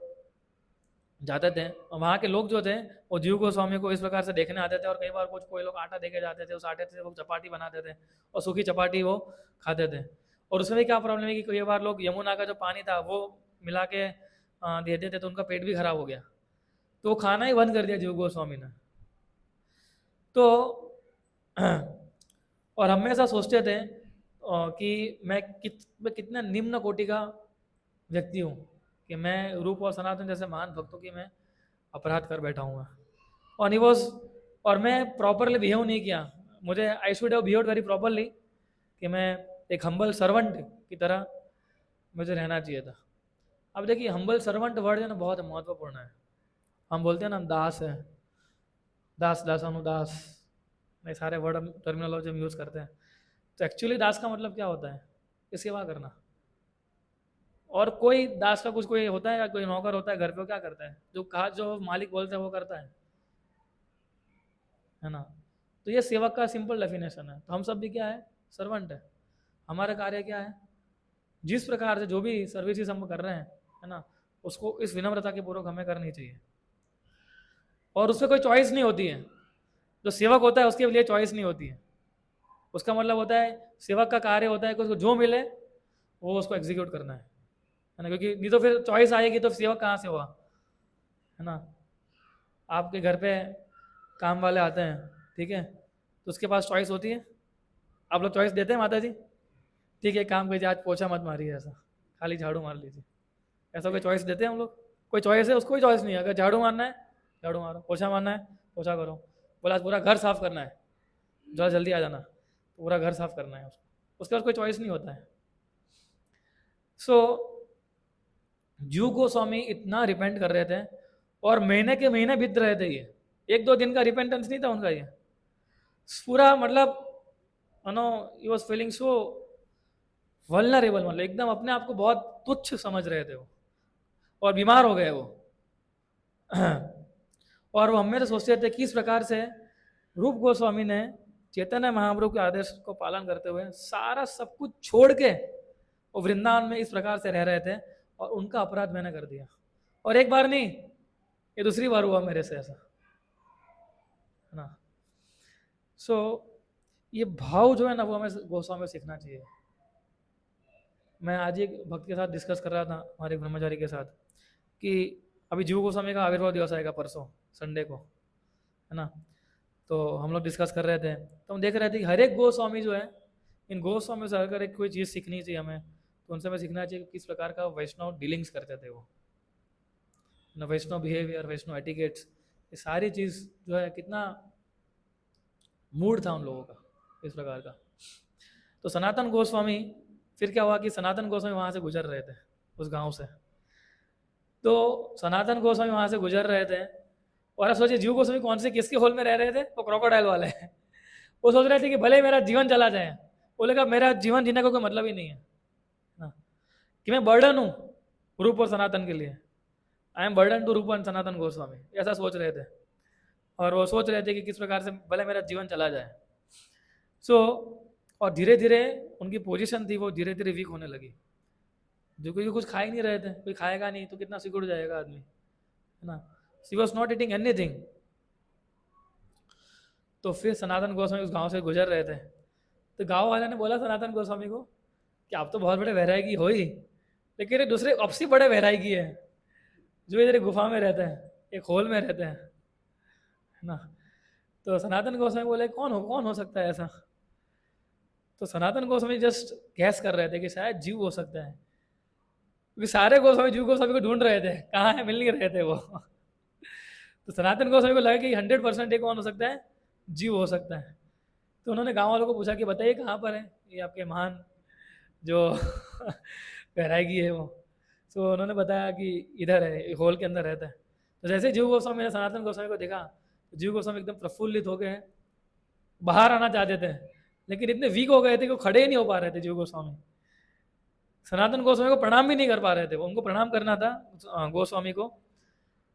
जाते थे और वहाँ के लोग जो थे वो जीव गोस्वामी को इस प्रकार से देखने आते थे। और कई बार कुछ कोई लोग आटा देके जाते थे, उस आटे से वो चपाटी बनाते थे और सूखी चपाटी वो खाते थे। और उसमें भी क्या प्रॉब्लम है कि कई बार लोग यमुना का जो पानी था वो मिला के दे देते थे, तो उनका पेट भी खराब हो गया, तो वो खाना ही बंद कर दिया जीव गोस्वामी ने। तो और हमेशा सोचते थे कि मैं कितना निम्न कोटि का व्यक्ति हूँ कि मैं रूप और सनातन जैसे महान भक्तों की मैं अपराध कर बैठा हूँ। और ही वॉज, और मैं प्रॉपरली बिहेव नहीं किया, मुझे I should have behaved very properly, कि मैं एक हम्बल सर्वेंट की तरह मुझे रहना चाहिए था। अब देखिए हम्बल सर्वेंट वर्ड है ना बहुत महत्वपूर्ण है। हम बोलते हैं ना हम दास है, दास दासानुदास, ये सारे वर्ड हम टर्मिनोलॉजी हम यूज़ करते हैं। तो एक्चुअली दास का मतलब क्या होता है? कि सेवा करना। और कोई दास का कुछ कोई होता है या कोई नौकर होता है घर पे, क्या करता है? जो कहा जो मालिक बोलता है वो करता है ना। तो ये सेवक का सिंपल डेफिनेशन है। तो हम सब भी क्या है? सर्वेंट है। हमारा कार्य क्या है? जिस प्रकार से जो भी सर्विसेज हम कर रहे हैं है ना, उसको इस विनम्रता के पूर्वक हमें करनी चाहिए। और उसमें कोई चॉइस नहीं होती है। जो सेवक होता है उसके लिए चॉइस नहीं होती है। उसका मतलब होता है सेवक का कार्य होता है कि उसको जो मिले वो उसको एग्जीक्यूट करना है ना, क्योंकि नहीं तो फिर चॉइस आएगी तो सेवक कहाँ से हुआ, है ना। आपके घर पे काम वाले आते हैं, ठीक है, तो उसके पास चॉइस होती है। आप लोग चॉइस देते हैं माता जी? ठीक है, काम कीजिए, आज पोछा मत मारिए, ऐसा खाली झाड़ू मार लीजिए, ऐसा कोई चॉइस देते हैं हम लोग? कोई चॉइस है? उसको कोई चॉइस नहीं है। अगर झाड़ू मारना है झाड़ू मारो, पोछा मारना है पोछा करो, बोला आज पूरा घर साफ करना है, जरा जल्दी आ जाना, तो पूरा घर साफ करना है उसको, उसके पास कोई चॉइस नहीं होता है। सो जीव गोस्वामी इतना रिपेंट कर रहे थे और महीने के महीने बीत रहे थे, ये एक दो दिन का रिपेंटेंस नहीं था उनका, ये पूरा मतलब no he was feeling so vulnerable, मतलब एकदम अपने आप को बहुत तुच्छ समझ रहे थे वो, और बीमार हो गए वो। और वो हमेशा सोचते थे कि इस प्रकार से रूप गोस्वामी ने चैतन्य महाप्रभु के आदेश को पालन करते हुए सारा सब कुछ छोड़ के वो वृंदावन में इस प्रकार से रह रहे थे, और उनका अपराध मैंने कर दिया। और एक बार नहीं, ये दूसरी बार हुआ मेरे से ऐसा, है ना। सो ये भाव जो है ना वो हमें गोस्वामी से सीखना चाहिए। मैं आज एक भक्त के साथ डिस्कस कर रहा था, हमारे एक ब्रह्मचारी के साथ, कि अभी जीव गोस्वामी का आविर्भाव दिवस आएगा परसों संडे को, है ना। तो हम लोग डिस्कस कर रहे थे, तो हम देख रहे थे कि हर एक गोस्वामी जो है, इन गोस्वामी से अगर एक कोई चीज़ सीखनी चाहिए हमें, तो उनसे हमें सीखना चाहिए कि किस प्रकार का वैष्णव डीलिंग्स करते थे वो, ना वैष्णव बिहेवियर, वैष्णव एटिकेट्स, ये सारी चीज़ जो है कितना मूड था उन लोगों का इस प्रकार का। तो सनातन गोस्वामी, फिर क्या हुआ कि सनातन गोस्वामी वहाँ से गुजर रहे थे उस गांव से। तो सनातन गोस्वामी वहाँ से गुजर रहे थे, और आप सोचिए जीव गोस्वामी कौन से किसके होल में रह रहे थे? वो क्रोकोडाइल वाले हैं। वो सोच रहे थे कि भले मेरा जीवन चला जाए, बोले का मेरा जीवन जीने का कोई मतलब ही नहीं है ना, कि मैं बर्डन हूँ रूप और सनातन के लिए, आई एम बर्डन टू रूप एंड सनातन गोस्वामी, ऐसा सोच रहे थे। और वो सोच रहे थे कि किस प्रकार से भले मेरा जीवन चला जाए। और धीरे धीरे उनकी पोजीशन थी वो धीरे धीरे वीक होने लगी, जो क्योंकि कुछ खा ही नहीं रहे थे, कोई खाएगा नहीं तो कितना सिकुड़ जाएगा आदमी, है ना। She was not eating anything. तो फिर सनातन गोस्वामी उस गांव से गुजर रहे थे, तो गांव वाले ने बोला सनातन गोस्वामी को कि आप तो बहुत बड़े वैरागी हो ही, लेकिन ये दूसरे आपसी बड़े वैरागी है जो इधर गुफा में रहते हैं, एक होल में रहते हैं, है ना। तो सनातन गोस्वामी बोले कौन हो सकता है ऐसा? तो सनातन गोस्वामी जस्ट गैस कर रहे थे कि शायद जीव हो सकता है, क्योंकि सारे गोस्वामी जीव गोस्वामी को ढूंढ रहे थे, कहाँ है, मिल नहीं रहे थे वो। तो सनातन गोस्वामी को लगा कि 100% ये कौन हो सकता है? जीव हो सकता है। तो उन्होंने गांव वालों को पूछा कि बताइए कहाँ पर है ये आपके महान जो वैरागी है वो। तो उन्होंने बताया कि इधर है, होल के अंदर रहता है। तो जैसे जीव गोस्वामी ने सनातन गोस्वामी को देखा तो जीव गोस्वामी एकदम प्रफुल्लित हो गए, बाहर आना चाहते थे, लेकिन इतने वीक हो गए थे कि वो खड़े ही नहीं हो पा रहे थे जीव गोस्वामी। सनातन गोस्वामी को प्रणाम भी नहीं कर पा रहे थे, उनको प्रणाम करना था गोस्वामी को,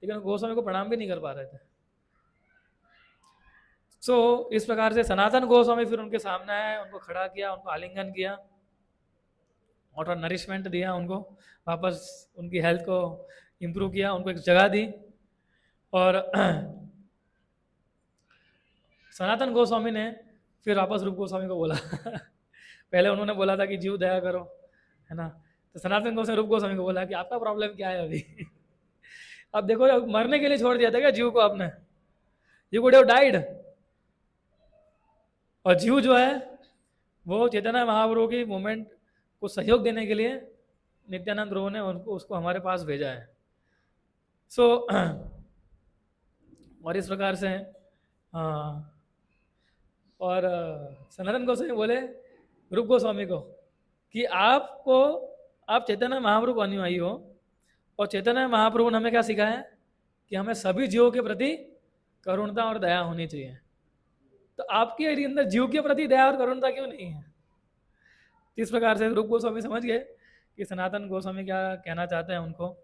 लेकिन गोस्वामी को प्रणाम भी नहीं कर पा रहे थे। सो इस प्रकार से सनातन गोस्वामी फिर उनके सामने आए, उनको खड़ा किया, उनको आलिंगन किया और नरिशमेंट दिया उनको, वापस उनकी हेल्थ को इम्प्रूव किया, उनको एक जगह दी। और सनातन गोस्वामी ने फिर वापस रूप गोस्वामी को बोला पहले उन्होंने बोला था कि जीव दया करो, है ना, तो सनातन गोस्वामी रूप गोस्वामी को बोला कि आपका प्रॉब्लम क्या है अभी अब देखो, मरने के लिए छोड़ दिया था क्या जीव को आपने? You could have died. और जीव जो है वो चैतन्य महाप्रभु की मूवमेंट को सहयोग देने के लिए नित्यानंद प्रभु ने उनको उसको हमारे पास भेजा है। सो और इस प्रकार से और सनातन गोस्वामी बोले रूप गोस्वामी को कि आप चैतन्य महाप्रभु को अनुयायी हो, और चैतन्य महाप्रभु ने हमें क्या सिखाया है कि हमें सभी जीवों के प्रति करुणता और दया होनी चाहिए। तो आपके अंदर जीव के प्रति दया और करुणता क्यों नहीं है? इस प्रकार से रूप गोस्वामी समझ गए कि सनातन गोस्वामी क्या कहना चाहते हैं उनको।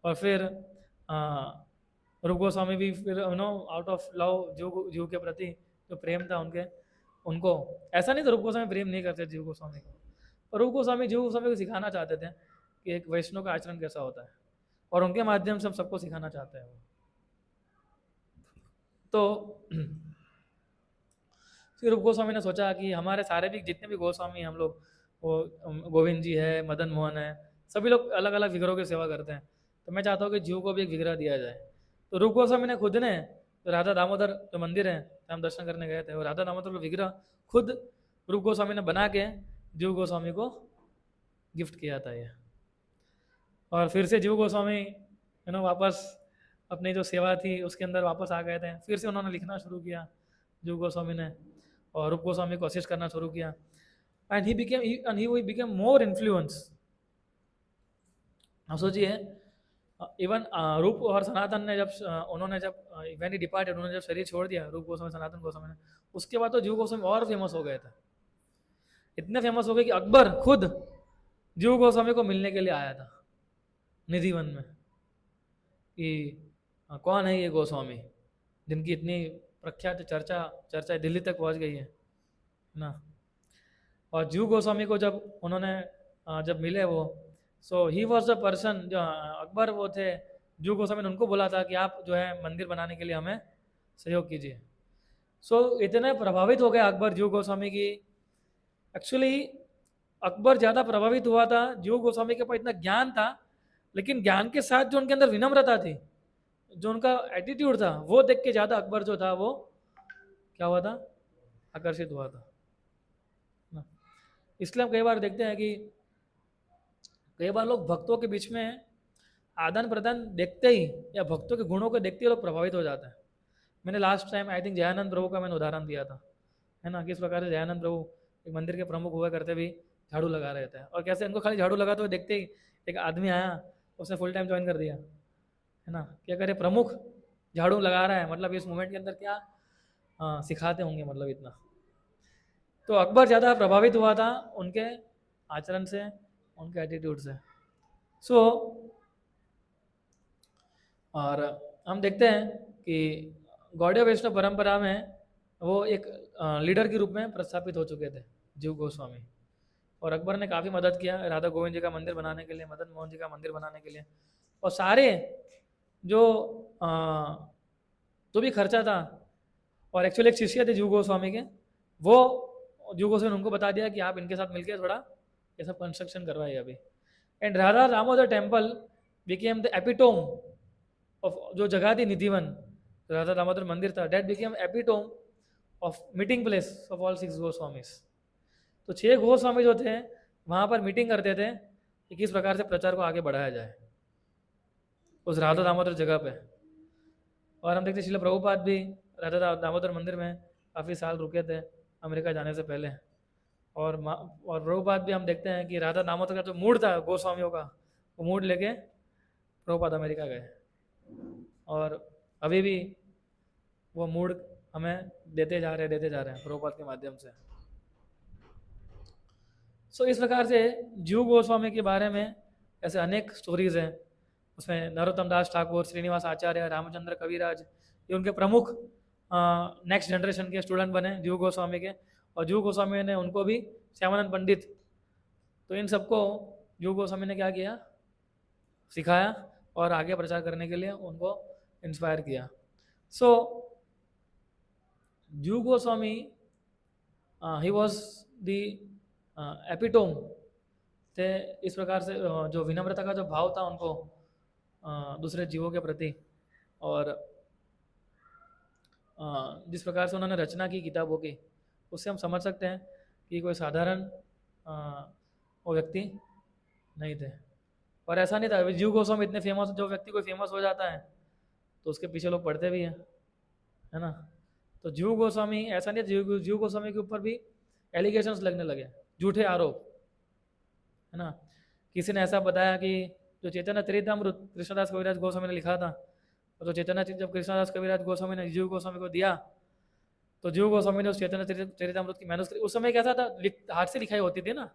और फिर रूप गोस्वामी भी फिर आउट ऑफ लव जीव के प्रति जो प्रेम था उनको ऐसा नहीं था रूप गोस्वामी प्रेम नहीं करते जीव गोस्वामी को, और रूप गोस्वामी जीव गोस्वामी को सिखाना चाहते थे कि एक वैष्णव का आचरण कैसा होता है, और उनके माध्यम से हम सबको सिखाना चाहते हैं वो। तो फिर रूप गोस्वामी ने सोचा कि हमारे सारे भी जितने भी गोस्वामी हम लोग, वो गोविंद जी है, मदन मोहन है, सभी लोग अलग अलग विग्रहों की सेवा करते हैं, तो मैं चाहता हूँ कि जीव को भी एक विग्रह दिया जाए। तो रूप गोस्वामी ने खुद ने तो राधा दामोदर जो मंदिर है हम दर्शन करने गए थे, वो राधा दामोदर का विग्रह खुद रूप गोस्वामी ने बना के जीव गोस्वामी को गिफ्ट किया था ये। और फिर से जीव गोस्वामी वापस अपनी जो सेवा थी उसके अंदर वापस आ गए थे, फिर से उन्होंने लिखना शुरू किया जीव गोस्वामी ने, और रूप गोस्वामी को असिस्ट करना शुरू किया। And he became more influence. अब सोचिए, इवन रूप और सनातन ने जब व्हेन ही डिपार्टेड, उन्होंने जब शरीर छोड़ दिया रूप गोस्वामी सनातन गोस्वामी ने, उसके बाद तो जीव गोस्वामी और फेमस हो गए थे। इतने फेमस हो गए कि अकबर खुद जीव गोस्वामी को मिलने के लिए आया था निधिवन में, कि कौन है ये गोस्वामी जिनकी इतनी प्रख्यात चर्चा दिल्ली तक पहुंच गई है ना। और जीव गोस्वामी को जब उन्होंने जब मिले वो, सो ही वॉज द पर्सन, जो अकबर वो थे, जीव गोस्वामी ने उनको बोला था कि आप जो है मंदिर बनाने के लिए हमें सहयोग कीजिए। सो इतने प्रभावित हो गए अकबर जीव गोस्वामी की। एक्चुअली अकबर ज़्यादा प्रभावित हुआ था, जीव गोस्वामी के पास इतना ज्ञान था, लेकिन ज्ञान के साथ जो उनके अंदर विनम्रता थी, जो उनका एटीट्यूड था, वो देख के ज़्यादा अकबर जो था वो क्या हुआ था, आकर्षित हुआ था। इसलिए हम कई बार देखते हैं कि कई बार लोग भक्तों के बीच में आदान प्रदान देखते ही या भक्तों के गुणों को देखते ही लोग प्रभावित हो जाते हैं। मैंने last time I think Jayanand Prabhu का मैंने उदाहरण दिया था, है ना, किस प्रकार से जयानंद प्रभु एक मंदिर के प्रमुख हुआ करते भी झाड़ू लगा रहे थे, और कैसे उनको खाली झाड़ू लगाते हुए देखते ही एक आदमी आया, उसने फुल टाइम ज्वाइन कर दिया, है ना, कि अगर ये प्रमुख झाड़ू लगा रहा है मतलब इस मूवमेंट के अंदर क्या सिखाते होंगे, मतलब इतना। तो अकबर ज़्यादा प्रभावित हुआ था उनके आचरण से, उनके एटीट्यूड से। सो और हम देखते हैं कि गौड़ीय वैष्णव परंपरा में वो एक लीडर के रूप में प्रस्थापित हो चुके थे जीव गोस्वामी, और अकबर ने काफ़ी मदद किया राधा गोविंद जी का मंदिर बनाने के लिए, मदन मोहन जी का मंदिर बनाने के लिए, और सारे जो भी खर्चा था, और एक्चुअली एक शिष्य थे जीव गोस्वामी के, वो जीव गोस्वामी ने उनको बता दिया कि आप इनके साथ मिलकर थोड़ा ये सब कंस्ट्रक्शन करवाइए अभी। And Radha Damodar temple became the epitome of, जो जगह थी निधिवन, राधा दामोदर मंदिर था, that became epitome of meeting place of all 6 Goswamis. तो 6 गोस्वामी जो थे वहाँ पर मीटिंग करते थे कि किस प्रकार से प्रचार को आगे बढ़ाया जाए उस राधा दामोदर जगह पे। और हम देखते श्रील प्रभुपाद भी राधा दामोदर मंदिर में काफ़ी साल रुके थे अमेरिका जाने से पहले, और प्रभुपाद भी हम देखते हैं कि राधा दामोदर का जो मूड था गोस्वामियों का, वो मूड लेके प्रभुपाद अमेरिका गए। और अभी भी वो मूड हमें देते जा रहे हैं प्रभुपाद के माध्यम से। सो इस प्रकार से जीव गोस्वामी के बारे में ऐसे अनेक स्टोरीज हैं। उसमें नरोत्तम दास ठाकुर, श्रीनिवास आचार्य, रामचंद्र कविराज, ये उनके प्रमुख नेक्स्ट जनरेशन के स्टूडेंट बने जीव गोस्वामी के। और जीव गोस्वामी ने उनको भी, श्यामानंद पंडित, तो इन सबको जीव गोस्वामी ने क्या किया, सिखाया और आगे प्रचार करने के लिए उनको इंस्पायर किया। सो जीव Goswami he was the epitome थे। इस प्रकार से जो विनम्रता का जो भाव था उनको दूसरे जीवों के प्रति, और जिस प्रकार से उन्होंने रचना की किताबों की, उससे हम समझ सकते हैं कि कोई साधारण वो व्यक्ति नहीं थे। और ऐसा नहीं था जीव गोस्वामी इतने फेमस, जो व्यक्ति कोई फेमस हो जाता है तो उसके पीछे लोग पढ़ते भी हैं, है ना। तो जीव गोस्वामी ऐसा नहीं, जीव गोस्वामी के ऊपर भी एलिगेशंस लगने लगे, झूठे आरोप, है ना। किसी ने ऐसा बताया कि जो चैतन्य चरितामृत कृष्णदास कविराज गोस्वामी ने लिखा था, तो चैतन्य जब कृष्णदास कविराज गोस्वामी ने जीव गोस्वामी को दिया, तो जीव गोस्वामी ने उस चैतन्य चरितामृत की मैन्युस्क्रिप्ट, उस समय कैसा था, हाथ से लिखाई होती थी ना,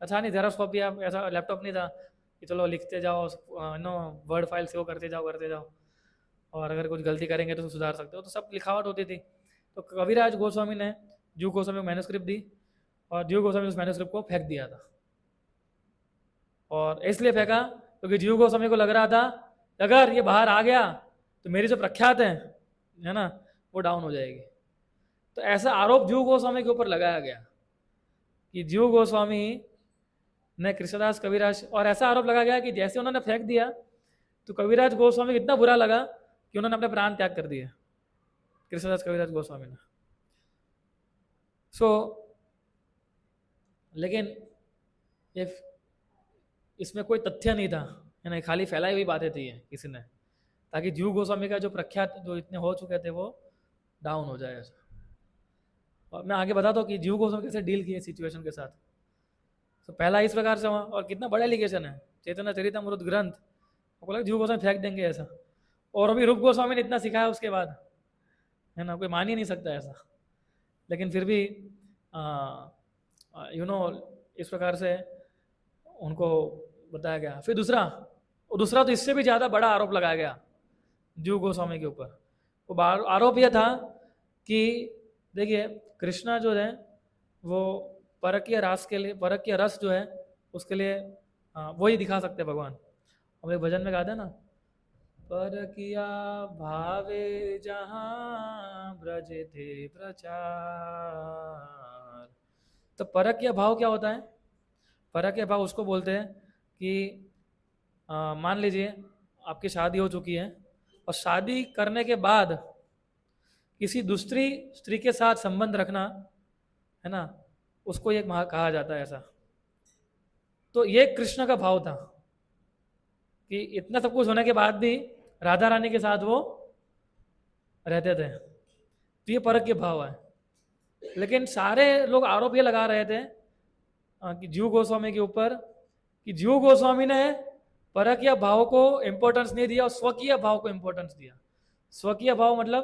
अच्छा नहीं जेरॉक्स कॉपी, आप ऐसा लैपटॉप नहीं था कि चलो लिखते जाओ, नो वर्ड फाइल सेव करते जाओ, और अगर कुछ गलती करेंगे तो सुधार सकते हो, तो सब लिखावट होती थी। तो कविराज गोस्वामी ने जीव गोस्वामी को मैन्युस्क्रिप्ट दी, और जीव गोस्वामी उस मैन्युस्क्रिप्ट को फेंक दिया था। और इसलिए फेंका क्योंकि जीव गोस्वामी को लग रहा था अगर ये बाहर आ गया तो मेरी जो प्रख्यात है ना, वो डाउन हो जाएगी। तो ऐसा आरोप जीव गोस्वामी के ऊपर लगाया गया कि जीव गोस्वामी ने कृष्णदास कविराज, और ऐसा आरोप लगाया गया कि जैसे उन्होंने फेंक दिया तो कविराज गोस्वामी को इतना बुरा लगा कि उन्होंने अपने प्राण त्याग कर दिए, कृष्णदास कविराज गोस्वामी ने। लेकिन इसमें कोई तथ्य नहीं था, है ना, खाली फैलाई हुई बातें थी किसी ने, ताकि जीव गोस्वामी का जो प्रख्यात जो इतने हो चुके थे वो डाउन हो जाए ऐसा। और मैं आगे बताता हूँ कि जीव गोस्वामी कैसे डील किए सिचुएशन के साथ। तो पहला इस प्रकार से हुआ, और कितना बड़ा एलिगेशन है, चैतन्य चरितामृत ग्रंथ, आपको लगा जीव गोस्वामी फेंक देंगे ऐसा, और अभी रूप गोस्वामी ने इतना सिखाया उसके बाद, है ना, कोई मान ही नहीं सकता ऐसा। लेकिन फिर भी इस प्रकार से उनको बताया गया। फिर दूसरा तो इससे भी ज़्यादा बड़ा आरोप लगाया गया जीव गोस्वामी के ऊपर। वो आरोप यह था कि देखिए कृष्णा जो है वो परकीय रस जो है उसके लिए वही दिखा सकते हैं भगवान। हम एक भजन में गाते हैं ना, परकिया भावे जहाँ ब्रज थे प्रचार। तो परकीय भाव क्या होता है? परकीय भाव उसको बोलते हैं कि मान लीजिए आपकी शादी हो चुकी है, और शादी करने के बाद किसी दूसरी स्त्री के साथ संबंध रखना, है ना, उसको ये कहा जाता है ऐसा। तो ये कृष्ण का भाव था कि इतना सब कुछ होने के बाद भी राधा रानी के साथ वो रहते थे, तो ये परक के भाव है। लेकिन सारे लोग आरोप ये लगा रहे थे कि जीव गोस्वामी के ऊपर, कि जीव गोस्वामी ने परकीय भाव को इंपॉर्टेंस नहीं दिया और स्वकीय भाव को इंपॉर्टेंस दिया। स्वकीय भाव मतलब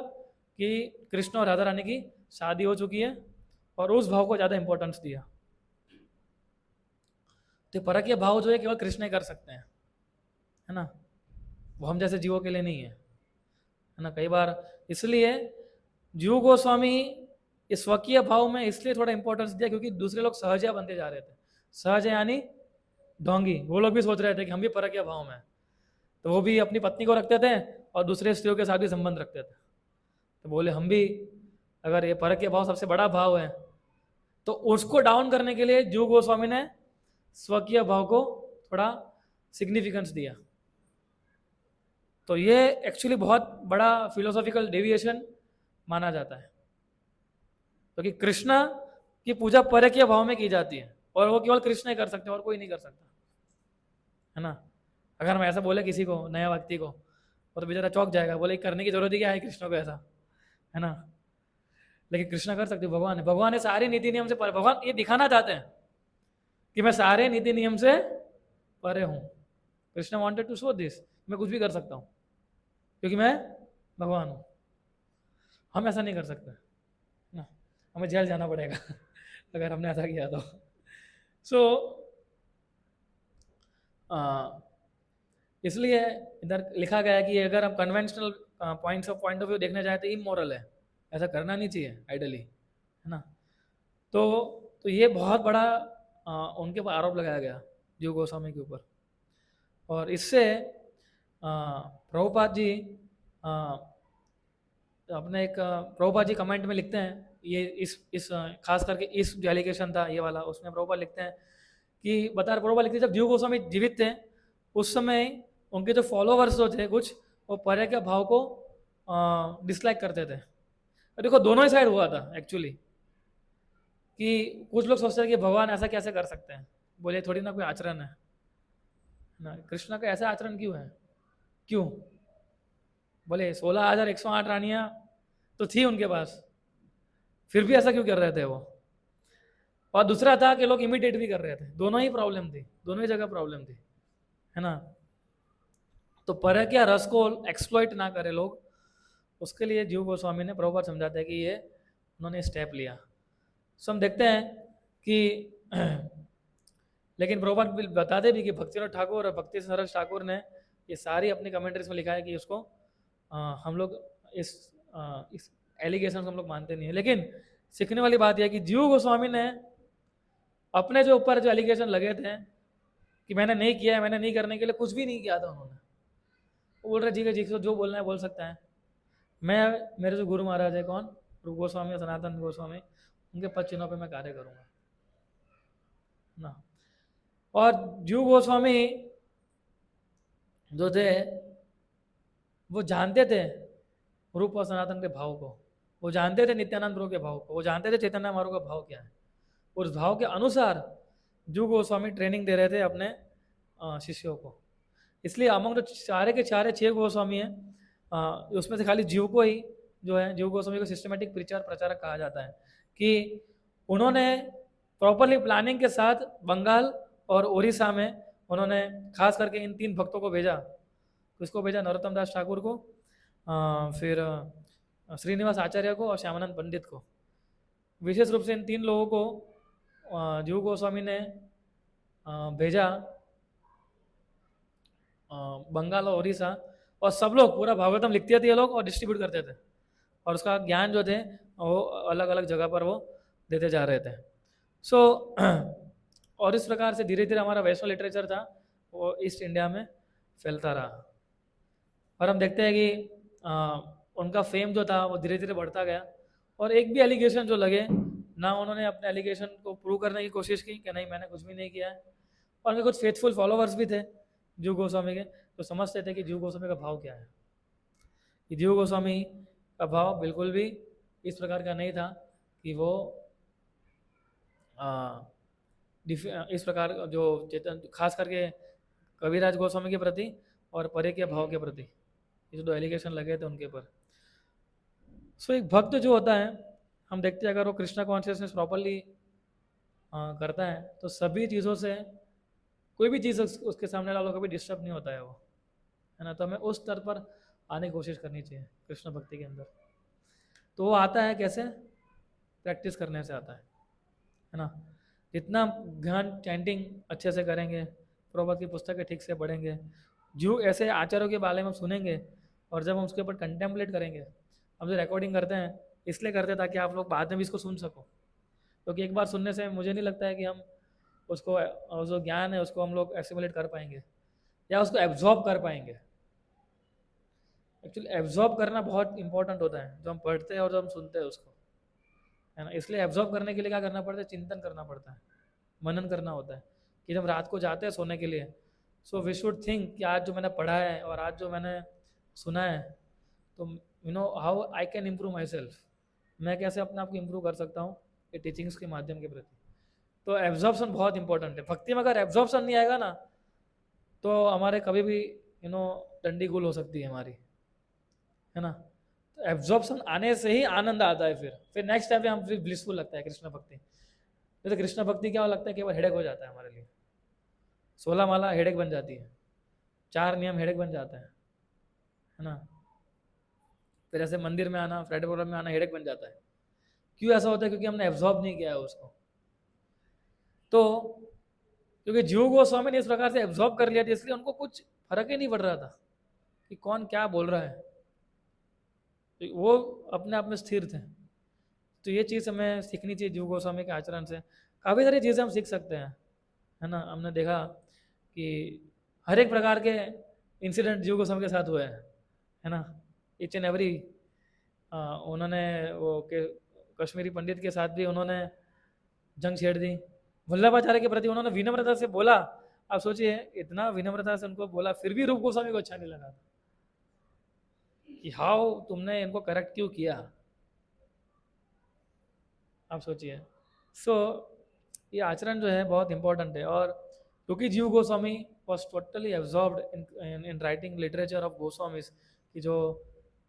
कि कृष्ण और राधा रानी की शादी हो चुकी है और उस भाव को ज़्यादा इंपॉर्टेंस दिया। तो परकीय भाव जो है केवल कृष्ण ही कर सकते हैं, है ना, वो हम जैसे जीवों के लिए नहीं है ना। कई बार इसलिए जीव गोस्वामी इस स्वकीय भाव में इसलिए थोड़ा इंपॉर्टेंस दिया क्योंकि दूसरे लोग सहजया बनते जा रहे थे। सहज यानी ढोंगी, वो लोग भी सोच रहे थे कि हम भी परकीय भाव में, तो वो भी अपनी पत्नी को रखते थे और दूसरे स्त्रियों के साथ भी संबंध रखते थे। तो बोले हम भी, अगर ये परकीय भाव सबसे बड़ा भाव है तो उसको डाउन करने के लिए जीव गोस्वामी ने स्वकीय भाव को थोड़ा सिग्निफिकेंस दिया। तो ये एक्चुअली बहुत बड़ा फिलोसॉफिकल डेविएशन माना जाता है, क्योंकि कृष्णा की पूजा परकीय भाव में की जाती है और वो केवल कृष्ण ही कर सकते हैं और कोई नहीं कर सकता, है ना। अगर हम ऐसा बोले किसी को, नया व्यक्ति को, वो तो बेचारा चौंक जाएगा, बोले करने की जरूरत ही क्या है कृष्ण को ऐसा, है ना। लेकिन कृष्ण कर सकते, भगवान है, भगवान है सारे नीति नियम से परे। भगवान ये दिखाना चाहते हैं कि मैं सारे नीति नियम से परे हूँ। Krishna wanted to show this, मैं कुछ भी कर सकता हूँ, क्योंकि मैं भगवान हूँ। हम ऐसा नहीं कर सकते ना, हमें जेल जाना पड़ेगा अगर हमने ऐसा किया तो। सो इसलिए इधर लिखा गया है कि अगर हम कन्वेंशनल पॉइंट ऑफ व्यू देखने जाए तो इमोरल है, ऐसा करना नहीं चाहिए आइडली, है ना। तो ये बहुत बड़ा उनके ऊपर आरोप लगाया गया जीव गोस्वामी के ऊपर। और इससे प्रभुपाद जी अपने एक प्रभुपाद जी कमेंट में लिखते हैं, ये इस खास करके इस जो एलिगेशन था ये वाला, उसमें प्रभुपाद लिखते हैं कि प्रभुपाद लिखते हैं जब जीव गोस्वामी जीवित थे उस समय उनके जो फॉलोवर्स जो थे कुछ, वो परे के भाव को डिसलाइक करते थे। और देखो दोनों ही साइड हुआ था एक्चुअली, कि कुछ लोग सोचते हैं कि भगवान ऐसा कैसे कर सकते हैं, बोले थोड़ी ना कोई आचरण है ना, कृष्ण का ऐसा आचरण क्यों है, क्यों बोले 16,108 रानियां तो थी उनके पास, फिर भी ऐसा क्यों कर रहे थे वो। और दूसरा था कि लोग इमिटेट भी कर रहे थे, दोनों ही प्रॉब्लम थी, दोनों ही जगह प्रॉब्लम थी, है ना। तो पर क्या रस को एक्सप्लॉइट ना करे लोग, उसके लिए जीव गोस्वामी ने प्रभुपाद समझाते हैं कि ये उन्होंने स्टेप लिया। सो हम देखते हैं कि लेकिन प्रभुपाद बताते भी कि भक्तिनाथ ठाकुर और भक्ति सरस ठाकुर ने ये सारी अपनी कमेंट्रीज में लिखा है कि उसको हम लोग इस एलिगेशन हम लोग मानते नहीं है। लेकिन सीखने वाली बात यह है कि जीव गोस्वामी ने अपने जो ऊपर जो एलिगेशन लगे थे कि मैंने नहीं किया है, मैंने नहीं करने के लिए कुछ भी नहीं किया था उन्होंने, वो बोल रहे जी जी जो बोलना है बोल सकता है। मैं मेरे जो गुरु महाराज है कौन, रूप गोस्वामी, सनातन गोस्वामी, उनके पद चिन्हों पे मैं कार्य करूँगा ना। और जीव गोस्वामी जो थे वो जानते थे रूप और सनातन के भाव को, वो जानते थे नित्यानंद प्रभु के भाव को, वो जानते थे चैतन्य महाप्रभु का भाव क्या है, उस भाव के अनुसार जीव गोस्वामी ट्रेनिंग दे रहे थे अपने शिष्यों को। इसलिए अमंग जो चारे के चारे 6 गोस्वामी हैं, उसमें से खाली जीव को ही जो है जीव गोस्वामी को सिस्टमेटिक प्रचारक कहा जाता है, कि उन्होंने प्रॉपरली प्लानिंग के साथ बंगाल और उड़ीसा में उन्होंने खास करके इन 3 भक्तों को भेजा। किसको भेजा, नरोत्तम दास ठाकुर को, फिर श्रीनिवास आचार्य को और श्यामानंद पंडित को। विशेष रूप से इन 3 लोगों को जीव गोस्वामी ने भेजा बंगाल और उड़ीसा, और सब लोग पूरा भागवतम लिखते थे ये लोग और डिस्ट्रीब्यूट करते थे, और उसका ज्ञान जो थे वो अलग अलग जगह पर वो देते जा रहे थे। सो और इस प्रकार से धीरे धीरे हमारा वैष्णव लिटरेचर था वो ईस्ट इंडिया में फैलता रहा। और हम देखते हैं कि उनका फेम जो था वो धीरे धीरे बढ़ता गया, और एक भी एलिगेशन जो लगे ना उन्होंने अपने एलिगेशन को प्रूव करने की कोशिश की कि नहीं मैंने कुछ भी नहीं किया है। और उनके कुछ फेथफुल फॉलोवर्स भी थे जीव गोस्वामी के, तो समझते थे कि जीव गोस्वामी का भाव क्या है। कि जीव गोस्वामी का भाव बिल्कुल भी इस प्रकार का नहीं था कि वो इस प्रकार जो चेतन खास करके कविराज गोस्वामी के प्रति और परे के भाव के प्रति ये जो एलिगेशन लगे थे उनके ऊपर। सो एक भक्त जो होता है हम देखते हैं अगर वो कृष्णा कॉन्शियसनेस प्रॉपरली करता है तो सभी चीज़ों से कोई भी चीज़ उसके सामने वालों को भी डिस्टर्ब नहीं होता है वो, है ना। तो हमें उस स्तर पर आने की कोशिश करनी चाहिए कृष्ण भक्ति के अंदर। तो वो आता है कैसे, प्रैक्टिस करने से आता है ना। जितना ध्यान चैंटिंग अच्छे से करेंगे, प्रभुपाद की पुस्तकें ठीक से पढ़ेंगे, जो ऐसे आचार्यों के बारे में हम सुनेंगे, और जब हम उसके ऊपर कंटेम्पलेट करेंगे, हम जो रिकॉर्डिंग करते हैं इसलिए करते हैं ताकि आप लोग बाद में भी इसको सुन सको, क्योंकि एक बार सुनने से मुझे नहीं लगता है कि हम उसको जो ज्ञान है उसको हम लोग एसिमुलेट कर पाएंगे या उसको एब्जॉर्ब कर पाएंगे। एक्चुअली एब्जॉर्ब करना बहुत इंपॉर्टेंट होता है, जो हम पढ़ते हैं और जो हम सुनते हैं उसको, है ना। इसलिए एब्जॉर्ब करने के लिए क्या करना पड़ता है, चिंतन करना पड़ता है, मनन करना होता है। कि जब रात को जाते हैं सोने के लिए, सो वी शुड थिंक कि आज जो मैंने पढ़ा है और आज जो मैंने सुना है, तो you know how I can improve my self, मैं कैसे अपने आप को इम्प्रूव कर सकता हूँ ये टीचिंग्स के माध्यम के प्रति। तो एब्जॉर्प्शन बहुत इंपॉर्टेंट है भक्ति में। अगर एब्जॉर्प्शन नहीं आएगा ना तो हमारे कभी भी डंडी गुल हो सकती है हमारी, है ना। तो एब्जॉर्प्शन आने से ही आनंद आता है, फिर नेक्स्ट टाइम पे हम फिर ब्लिसफुल लगता है कृष्ण भक्ति। जैसे कृष्ण भक्ति क्या लगता है केवल हेडेक हो जाता है हमारे लिए, 16 माला हेडेक बन जाती है, 4 नियम हेडेक बन जाता है ना। फिर ऐसे मंदिर में आना, फ्राइडे प्रोग्राम में आना हेडेक बन जाता है। क्यों ऐसा होता है? क्योंकि हमने एब्जॉर्ब नहीं किया है उसको। तो क्योंकि जीव गोस्वामी ने इस प्रकार से एब्जॉर्ब कर लिया था, इसलिए उनको कुछ फर्क ही नहीं पड़ रहा था कि कौन क्या बोल रहा है, तो वो अपने आप में स्थिर थे। तो ये चीज़ हमें सीखनी चाहिए जीव गोस्वामी के आचरण से। काफ़ी सारी चीज़ें हम सीख सकते हैं, है ना। हमने देखा कि हर एक प्रकार के इंसिडेंट जीव गोस्वामी के साथ हुए हैं, है ना। ईच एंड एवरी, उन्होंने वो के कश्मीरी पंडित के साथ भी उन्होंने जंग छेड़ दी। वल्लभाचार्य के प्रति उन्होंने विनम्रता से बोला। आप सोचिए, इतना विनम्रता से उनको बोला, फिर भी रूप गोस्वामी को अच्छा नहीं लगा कि हाउ तुमने इनको करेक्ट क्यों किया। आप सोचिए। सो ये आचरण जो है बहुत इंपॉर्टेंट है। और क्योंकि जीव Goswami was totally absorbed in writing literature of Goswamis, कि जो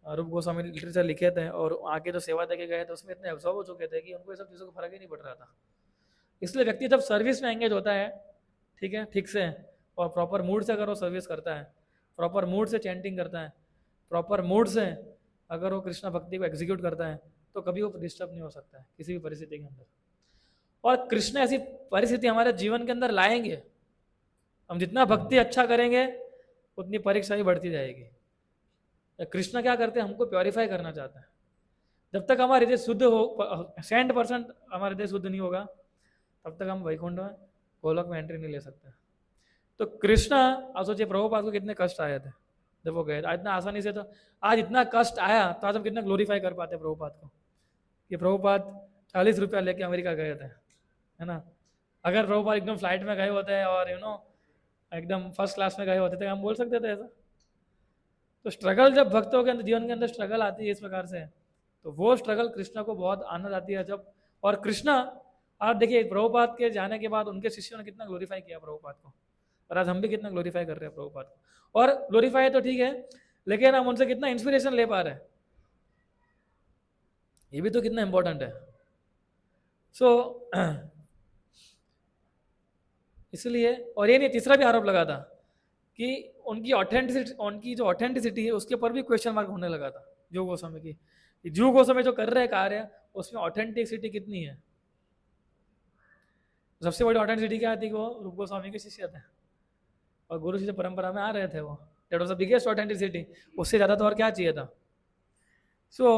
रूप गोस्वामी लिटरेचर लिखे थे और आगे जो सेवा देके गए थे उसमें इतने एब्जॉर्ब हो चुके थे कि उनको ये सब चीज़ों को फर्क ही नहीं पड़ रहा था। इसलिए व्यक्ति जब सर्विस में एंगेज होता है, ठीक है, ठीक से, और प्रॉपर मूड से अगर वो सर्विस करता है, प्रॉपर मूड से चैंटिंग करता है, प्रॉपर मूड से अगर वो कृष्णा भक्ति को एग्जीक्यूट करता है, तो कभी वो डिस्टर्ब नहीं हो सकता है किसी भी परिस्थिति के अंदर। और कृष्ण ऐसी परिस्थिति हमारे जीवन के अंदर लाएंगे। हम जितना भक्ति अच्छा करेंगे उतनी परीक्षा भी बढ़ती जाएगी। कृष्ण क्या करते हैं? हमको प्योरीफाई करना चाहते हैं। जब तक हमारा हृदय शुद्ध हो, 100% हमारा हृदय शुद्ध नहीं होगा, तब तक हम वैकुंठ में, गोलोक में एंट्री नहीं ले सकते। तो कृष्ण, आप सोचिए प्रभुपाद को कितने कष्ट आए थे जब वो गए, इतना आसानी से, तो आज इतना कष्ट आया तो आज हम कितना ग्लोरीफाई कर पाते प्रभुपाद को, कि प्रभुपाद 40 रुपया लेके अमेरिका गए थे, है ना। अगर प्रभुपाद एकदम फ्लाइट में गए होते और एकदम फर्स्ट क्लास में गए होते थे, हम बोल सकते थे ऐसा। तो स्ट्रगल, जब भक्तों के अंदर, जीवन के अंदर स्ट्रगल आती है इस प्रकार से, तो वो स्ट्रगल कृष्णा को बहुत आनंद आती है जब। और कृष्णा, आप देखिए प्रभुपाद के जाने के बाद उनके शिष्यों ने कितना ग्लोरीफाई किया प्रभुपाद को, और आज हम भी कितना ग्लोरीफाई कर रहे हैं प्रभुपाद को। और ग्लोरीफाई तो ठीक है, लेकिन हम उनसे कितना इंस्पिरेशन ले पा रहे हैं, ये भी तो कितना इंपॉर्टेंट है। सो इसलिए, और ये नहीं, तीसरा भी आरोप लगा था कि उनकी जो ऑथेंटिसिटी है उसके ऊपर भी क्वेश्चन मार्क होने लगा था जीव गोस्वामी की, कि जीव गोस्वामी जो कर रहे हैं कार्य उसमें ऑथेंटिसिटी कितनी है। सबसे बड़ी ऑथेंटिसिटी क्या थी? वो रूप गोस्वामी के शिष्य थे और गुरु शिष्य परंपरा में आ रहे थे, वो that was the biggest authenticity. उससे ज़्यादा तो और क्या चाहिए था। सो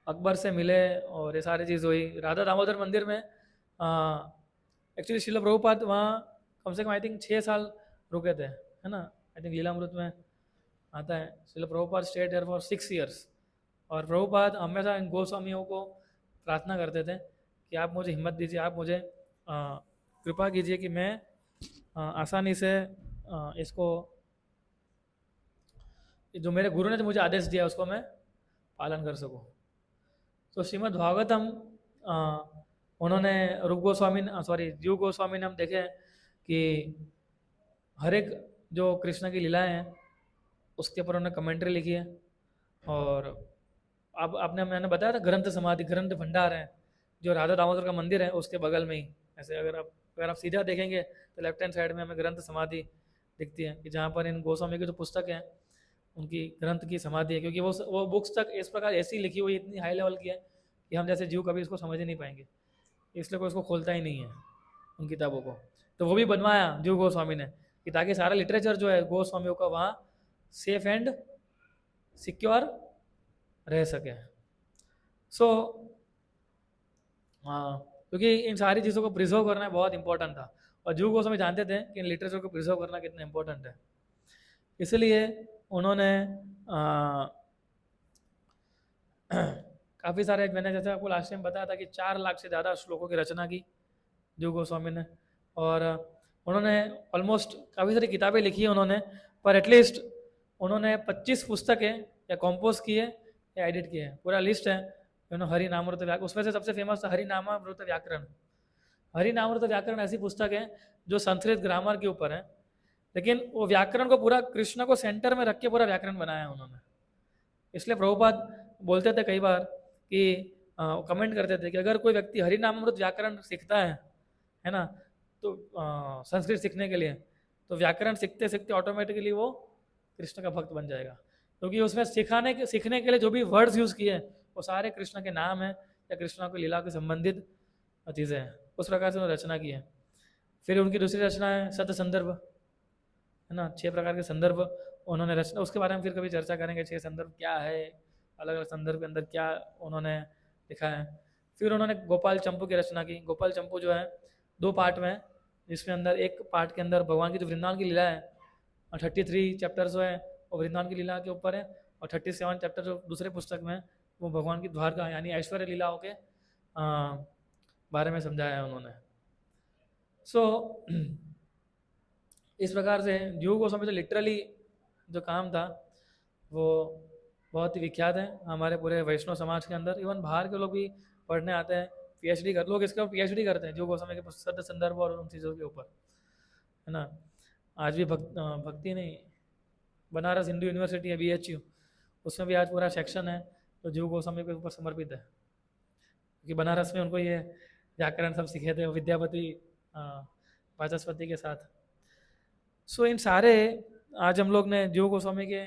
अकबर से मिले और ये सारी चीज़ हुई राधा दामोदर मंदिर में। एक्चुअली शिला प्रभुपाद वहाँ कम से कम आई थिंक 6 साल रुके थे, है ना। आई थिंक लीलामृत में आता है Srila Prabhupada stayed there for 6 years। और प्रभुपाद हमेशा इन गोस्वामियों को प्रार्थना करते थे कि आप मुझे हिम्मत दीजिए, आप मुझे कृपा कीजिए कि मैं आसानी से इसको, जो मेरे गुरु ने मुझे आदेश दिया उसको मैं पालन कर सकूं। तो श्रीमद् भागवतम उन्होंने रूप गोस्वामी, सॉरी जीव गोस्वामी ने, हम देखें कि हर एक जो कृष्ण की लीलाएं हैं उसके ऊपर उन्होंने कमेंट्री लिखी है। और अब आपने, मैंने बताया था ग्रंथ समाधि, ग्रंथ भंडार है जो राधा दामोदर का मंदिर है उसके बगल में ही। ऐसे अगर आप सीधा देखेंगे तो लेफ्ट हैंड साइड में हमें ग्रंथ समाधि दिखती है, कि जहाँ पर इन गोस्वामी की जो पुस्तक है उनकी ग्रंथ की समाधि है। क्योंकि वो बुक्स तक इस प्रकार ऐसी लिखी हुई, इतनी हाई लेवल की है कि हम जैसे जीव कभी इसको समझ ही नहीं पाएंगे, इसलिए कोई इसको खोलता ही नहीं है उन किताबों को। तो वो भी बनवाया जीव गोस्वामी ने, कि ताकि सारा लिटरेचर जो है गोस्वामियों का वहाँ सेफ एंड सिक्योर रह सके। सो हाँ, क्योंकि इन सारी चीज़ों को प्रिजर्व करना बहुत इंपॉर्टेंट था, और जीव गोस्वामी जानते थे कि इन लिटरेचर को प्रिजर्व करना कितना इंपॉर्टेंट है। इसलिए उन्होंने काफ़ी सारे, मैंने जैसे आपको लास्ट टाइम बताया था कि 4 लाख से ज़्यादा श्लोकों की रचना की जीव गोस्वामी ने। और उन्होंने ऑलमोस्ट काफ़ी सारी किताबें लिखी है उन्होंने, पर एटलीस्ट उन्होंने 25 पुस्तकें या कंपोज की है या एडिट किए हैं। पूरा लिस्ट है हरि नामामृत व्याकरण, उसमें से सबसे फेमस था हरि नामामृत व्याकरण। हरि नामामृत व्याकरण ऐसी पुस्तक है जो संस्कृत ग्रामर के ऊपर है, लेकिन वो व्याकरण को पूरा कृष्ण को सेंटर में रख के पूरा व्याकरण बनाया है उन्होंने। इसलिए प्रभुपाद बोलते थे कई बार कि कमेंट करते थे कि अगर कोई व्यक्ति हरि नामामृत व्याकरण सीखता है ना, तो संस्कृत सीखने के लिए, तो व्याकरण सीखते सीखते ऑटोमेटिकली वो कृष्ण का भक्त बन जाएगा। क्योंकि उसमें सीखने के लिए जो भी वर्ड्स यूज़ किए हैं वो सारे कृष्ण के नाम हैं या कृष्ण की लीला के संबंधित चीज़ें हैं, उस प्रकार से उन्होंने रचना की है। फिर उनकी दूसरी रचना है सत संदर्भ, है ना, 6 प्रकार के संदर्भ उन्होंने रचना, उसके बारे में फिर कभी चर्चा करेंगे 6 संदर्भ क्या है, अलग अलग संदर्भ के अंदर क्या उन्होंने लिखा है। फिर उन्होंने गोपाल चंपू की रचना की। गोपाल चंपू जो है 2 पार्ट में है, जिसमें अंदर एक पार्ट के अंदर भगवान की जो वृंदावन की लीला है और 33 चैप्टर जो है वो वृंदावन की लीला के ऊपर है, और 37 चैप्टर जो दूसरे पुस्तक में है वो भगवान की द्वारका यानी ऐश्वर्य लीलाओं के बारे में समझाया है उन्होंने। सो इस प्रकार से जीव गोस्वामी तो लिटरली जो काम था वो बहुत ही विख्यात है हमारे पूरे वैष्णव समाज के अंदर। इवन बाहर के लोग भी पढ़ने आते हैं, पीएचडी कर लोग इसके ऊपर पीएचडी करते हैं जीव गोस्वामी के सत्य संदर्भ और उन चीज़ों के ऊपर, है ना। आज भी भक्ति नहीं, बनारस हिंदू यूनिवर्सिटी है BHU, उसमें भी आज पूरा सेक्शन है जो जीव गोस्वामी के ऊपर समर्पित है, क्योंकि बनारस में उनको ये व्याकरण सब सीखे थे विद्यापति वाचस्पति के साथ। सो इन सारे आज हम लोग ने जीव गोस्वामी के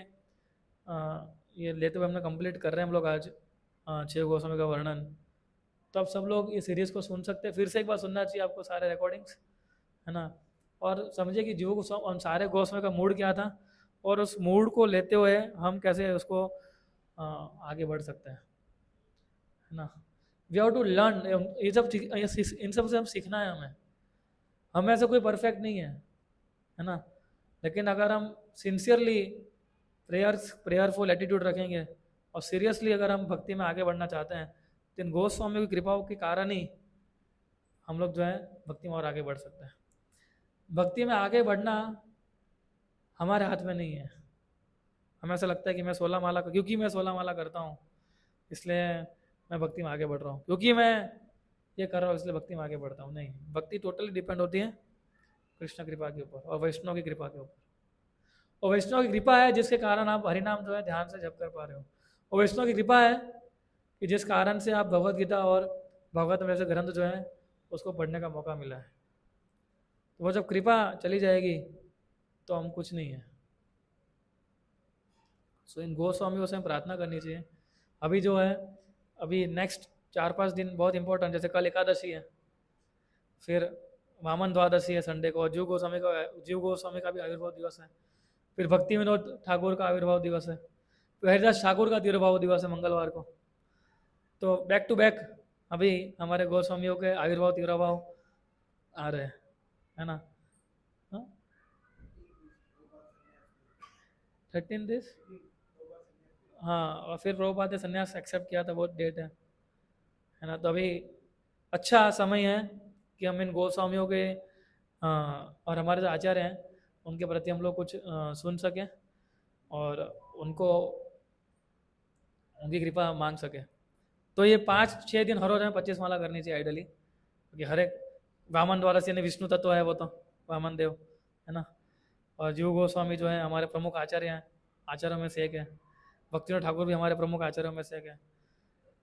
ये लेते हुए हमने कंप्लीट कर रहे हैं हम लोग आज 6 गोस्वामी का वर्णन। तो अब सब लोग इस सीरीज़ को सुन सकते हैं, फिर से एक बार सुनना चाहिए आपको सारे रिकॉर्डिंग्स, है ना, और समझिए कि जीव गोस्वामी हम सारे गोस्वामी का मूड क्या था और उस मूड को लेते हुए हम कैसे उसको आगे बढ़ सकते हैं, है ना। वी हैव टू लर्न, ये सब इन सब से हम सीखना है हमें। हमें ऐसा कोई परफेक्ट नहीं है ना, लेकिन अगर हम सिंसियरली प्रेयरफुल एटीट्यूड रखेंगे और सीरियसली अगर हम भक्ति में आगे बढ़ना चाहते हैं तो इन गोस्वामी की कृपाओं के कारण ही हम लोग जो है भक्ति में और आगे बढ़ सकते हैं। भक्ति में आगे बढ़ना हमारे हाथ में नहीं है। हमें ऐसा लगता है कि मैं 16 माला क्योंकि मैं 16 माला करता हूँ इसलिए मैं भक्ति में आगे बढ़ रहा हूँ, क्योंकि मैं ये कर रहा हूँ इसलिए भक्ति में आगे बढ़ता हूँ। नहीं, भक्ति टोटली डिपेंड होती है कृष्ण कृपा के ऊपर और वैष्णव की कृपा के ऊपर। और वैष्णव की कृपा है जिसके कारण आप हरिनाम जो है ध्यान से जप कर पा रहे हो, और वैष्णव की कृपा है कि जिस कारण से आप भगवत गीता और भगवत जैसे ग्रंथ जो है उसको पढ़ने का मौका मिला है। तो वो जब कृपा चली जाएगी तो हम कुछ नहीं है। सो इन गोस्वामियों से प्रार्थना करनी चाहिए। अभी जो है अभी नेक्स्ट 4-5 दिन बहुत इंपॉर्टेंट, जैसे कल एकादशी है, फिर वामन द्वादशी है संडे को, और जीव गोस्वामी का भी आविर्भाव दिवस है, फिर भक्ति विनोद ठाकुर का आविर्भाव दिवस है, फिर हरिदास ठाकुर का आविर्भाव दिवस है मंगलवार को। तो बैक टू बैक अभी हमारे गोस्वामियों के आविर्भाव तिरुभाव आ रहे हैं, है ना। 13 दिस, हाँ, और फिर प्रभुपाद ने संन्यास एक्सेप्ट किया था, वो डेट है ना। तो अभी अच्छा समय है कि हम इन गोस्वामियों के और हमारे जो आचार्य हैं उनके प्रति हम लोग कुछ सुन सकें और उनको उनकी कृपा मांग सकें। तो ये 5-6 दिन हर रोज हमें 25 माला करनी चाहिए आइडली, क्योंकि हर एक वामन द्वारा से विष्णु तत्व है वो तो वामन देव, है ना। और जीव गोस्वामी जो है हमारे प्रमुख आचार्य हैं, आचार्यों में से एक है। भक्तिनाथ ठाकुर भी हमारे प्रमुख आचार्यों में से एक है।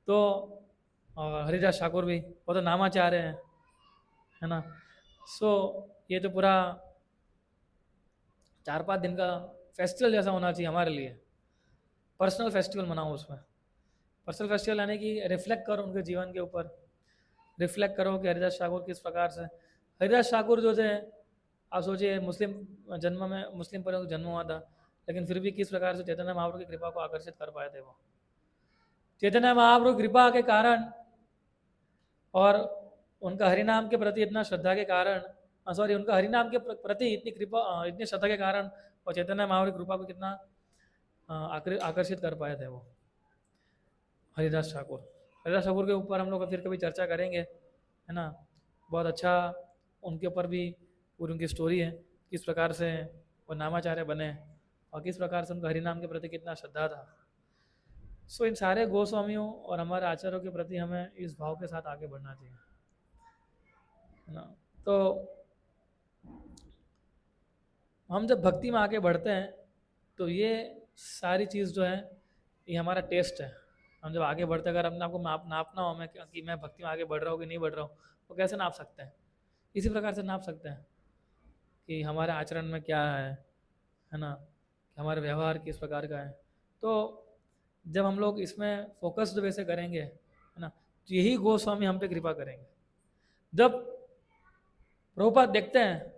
तो हरिदास ठाकुर भी, वो तो नामाचार्य हैं, है ना। सो ये तो पूरा 4-5 दिन का फेस्टिवल जैसा होना चाहिए हमारे लिए, पर्सनल फेस्टिवल मनाओ उसमें। पर्सनल फेस्टिवल यानी कि रिफ्लेक्ट करो उनके जीवन के ऊपर, रिफ्लेक्ट करो कि हरिदास ठाकुर किस प्रकार से, हरिदास ठाकुर जो थे आप सोचिए मुस्लिम जन्म में मुस्लिम परिवार का जन्म हुआ था, लेकिन फिर भी किस प्रकार से चैतन्य महाप्रभु की कृपा को आकर्षित कर पाए थे वो। चैतन्य महाप्रभु की कृपा के कारण और उनका हरिनाम के प्रति इतना श्रद्धा के कारण, सॉरी, उनका हरिनाम के प्रति इतनी कृपा इतनी श्रद्धा के कारण और चैतन्य महाप्रभु की कृपा को कितना आकर्षित कर पाए थे वो हरिदास ठाकुर। हरिदास ठाकुर के ऊपर हम लोग फिर कभी चर्चा करेंगे, है ना। बहुत अच्छा उनके ऊपर भी पूरी उनकी स्टोरी है, किस प्रकार से वो नामाचार्य बने और किस प्रकार से उनका हरिनाम के प्रति कितना श्रद्धा था। सो इन सारे गोस्वामियों और हमारे आचार्यों के प्रति हमें इस भाव के साथ आगे बढ़ना चाहिए, है ना। तो हम जब भक्ति में आगे बढ़ते हैं तो ये सारी चीज़ जो है ये हमारा टेस्ट है। हम जब आगे बढ़ते अगर अपने आपको नापना हो हमें कि मैं भक्ति में आगे बढ़ रहा हूँ कि नहीं बढ़ रहा हूँ, तो कैसे नाप सकते हैं? इसी प्रकार से नाप सकते हैं कि हमारे आचरण में क्या है ना, कि हमारा व्यवहार किस प्रकार का है, तो जब हम लोग इसमें फोकस्ड वे से करेंगे, है ना, तो यही गोस्वामी हम पे कृपा करेंगे। जब प्रभुपाद देखते हैं,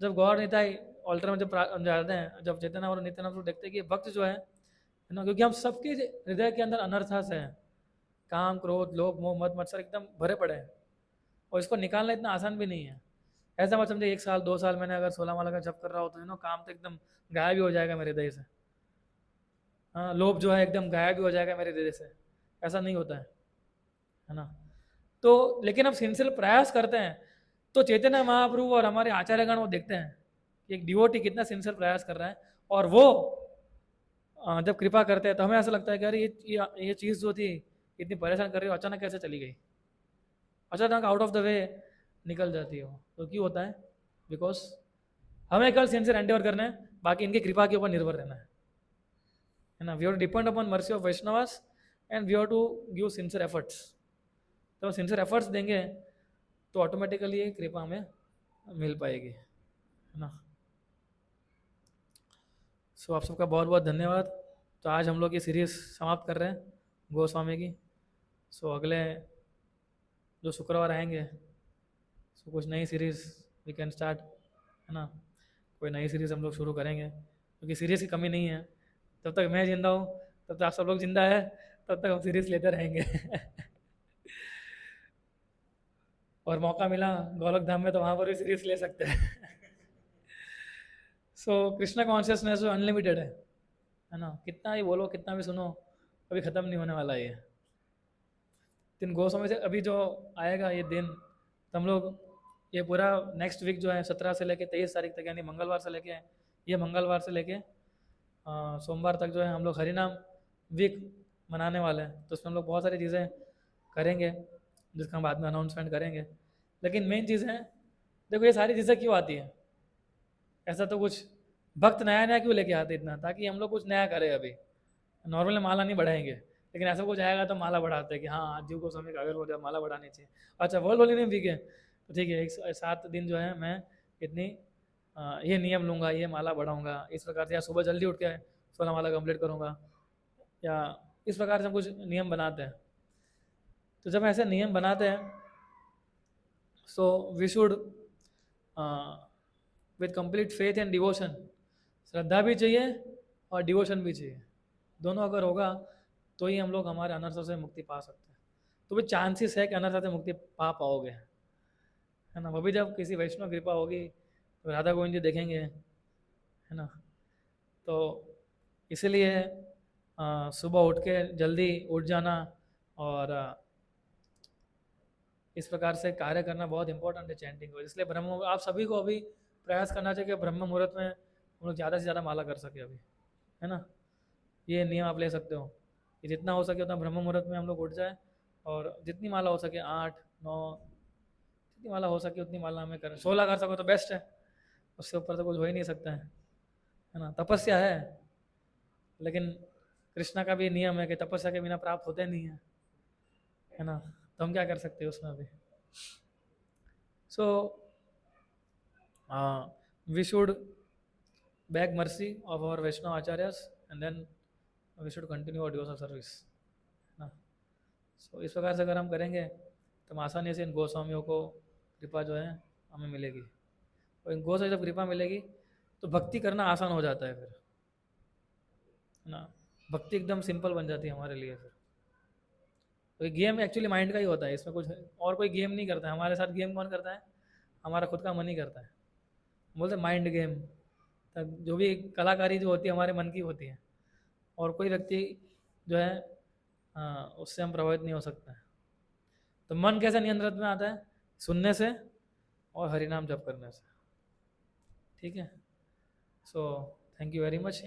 जब गौर निताई ऑल्टर में जब जाते हैं, जब चैतन्य और नित्यानंद प्रभु देखते हैं कि भक्त जो है ना, क्योंकि हम सबके हृदय के अंदर अनर्थास है, काम क्रोध लोभ मोह मद मत्सर एकदम भरे पड़े हैं, और इसको निकालना इतना आसान भी नहीं है। ऐसा मत समझे 1 साल 2 साल मैंने अगर 16 माला का जप कर रहा हो तो काम तो एकदम गायब ही हो जाएगा मेरे हृदय से। हाँ, लोभ जो है एकदम गायब ही हो जाएगा मेरे हृदय से, ऐसा नहीं होता है ना। तो लेकिन अब सिंसियर प्रयास करते हैं तो चैतन्य महाप्रभु और हमारे आचार्यगण वो देखते हैं कि एक डिवोटी कितना सिंसियर प्रयास कर रहा है, और वो जब कृपा करते हैं तो हमें ऐसा लगता है कि अरे ये चीज़ जो थी इतनी परेशान कर रही हो, अचानक कैसे चली गई, अचानक आउट ऑफ द वे निकल जाती हो। तो क्यों होता है? बिकॉज हमें कल सिंसियर एंडेवर करना है, बाकी इनकी कृपा के ऊपर निर्भर रहना है ना। We have to depend upon mercy of Vaishnavas and we have to give sincere efforts. तो सिंसियर एफर्ट्स देंगे तो ऑटोमेटिकली ये कृपा हमें मिल पाएगी, है ना। सो आप सबका बहुत बहुत धन्यवाद। तो आज हम लोग ये सीरीज समाप्त कर रहे हैं गोस्वामी की। सो अगले जो शुक्रवार आएंगे, सो कुछ नई सीरीज वी कैन स्टार्ट, है ना। कोई नई सीरीज हम लोग शुरू करेंगे, क्योंकि सीरीज की कमी नहीं है। तब तक मैं जिंदा हूँ, तब तक आप सब लोग जिंदा है, तब तक हम सीरीज लेते रहेंगे। और मौका मिला गोलक धाम में तो वहाँ पर भी सीरीज ले सकते हैं। सो कृष्णा कॉन्शियसनेस जो अनलिमिटेड है ना। कितना ही बोलो कितना भी सुनो, कभी ख़त्म नहीं होने वाला ये दिन। गोस्वामी से अभी जो आएगा ये दिन, तो हम लोग ये पूरा नेक्स्ट वीक जो है 17 से लेके 23 तारीख तक, यानी मंगलवार से लेके, ये मंगलवार से लेके सोमवार तक जो है हम लोग हरिनाम वीक मनाने वाले हैं। तो उसमें हम लोग बहुत सारी चीज़ें करेंगे जिसका हम बाद में अनाउंसमेंट करेंगे। लेकिन मेन चीज़ है, देखो ये सारी चीज़ें क्यों आती हैं, ऐसा तो कुछ भक्त नया नया क्यों लेके आते इतना, ताकि हम लोग कुछ नया करें। अभी नॉर्मल माला नहीं बढ़ाएंगे, लेकिन ऐसा कुछ आएगा तो माला बढ़ाते हैं कि हाँ आज जीव गोस्वामी का अगर हो जाए माला बढ़ानी चाहिए। अच्छा, वर्ल्ड होली नेम वीक है तो ठीक है, 7 दिन जो है मैं इतनी ये नियम लूँगा, ये माला बढ़ाऊँगा इस प्रकार से, या सुबह जल्दी उठ के 16 माला कंप्लीट करूँगा, या इस प्रकार से हम कुछ नियम बनाते हैं। तो जब ऐसे नियम बनाते हैं, so we should with complete faith and devotion, श्रद्धा भी चाहिए और डिवोशन भी चाहिए। दोनों अगर होगा तो ही हम लोग हमारे अनर्थों से मुक्ति पा सकते हैं। तो भी चांसेस है कि अनर्थों से मुक्ति पा पाओगे, है ना। वो भी जब किसी वैष्णव कृपा होगी तो राधा गोविंद जी देखेंगे, है ना। तो इसलिए सुबह उठ के जल्दी उठ जाना और इस प्रकार से कार्य करना बहुत इंपॉर्टेंट है चैंटिंग को। इसलिए ब्रह्म, आप सभी को अभी प्रयास करना चाहिए कि ब्रह्म मुहूर्त में हम लोग ज़्यादा से ज़्यादा माला कर सके अभी, है ना। ये नियम आप ले सकते हो कि जितना हो सके उतना ब्रह्म मुहूर्त में हम लोग उठ जाए, और जितनी माला हो सके 8 9, जितनी माला हो सके उतनी माला हमें करें। 16 कर सको तो बेस्ट है, उससे ऊपर तो कुछ हो ही नहीं सकता है ना। तपस्या है, लेकिन कृष्णा का भी नियम है कि तपस्या के बिना प्राप्त होते नहीं है ना। तो हम क्या कर सकते हैं उसमें अभी। So we should beg mercy of our Vaishnava acharyas and then we should continue our devotional service, ना। सो इस प्रकार से अगर हम करेंगे तो हम आसानी से इन गोस्वामियों को कृपा जो है हमें मिलेगी, और इन गोस्वामी जब कृपा मिलेगी तो भक्ति करना आसान हो जाता है फिर, है ना। भक्ति एकदम सिंपल बन जाती है हमारे लिए फिर। तो ये गेम एक्चुअली माइंड का ही होता है, इसमें कुछ और कोई गेम नहीं करता है हमारे साथ। गेम कौन करता है? हमारा खुद का मन ही करता है। बोलते माइंड गेम, तब जो भी कलाकारी जो होती है हमारे मन की होती है, और कोई व्यक्ति जो है उससे हम प्रभावित नहीं हो सकता है। तो मन कैसे नियंत्रण में आता है? सुनने से और हरिनाम जप करने से, ठीक है। So thank you very much.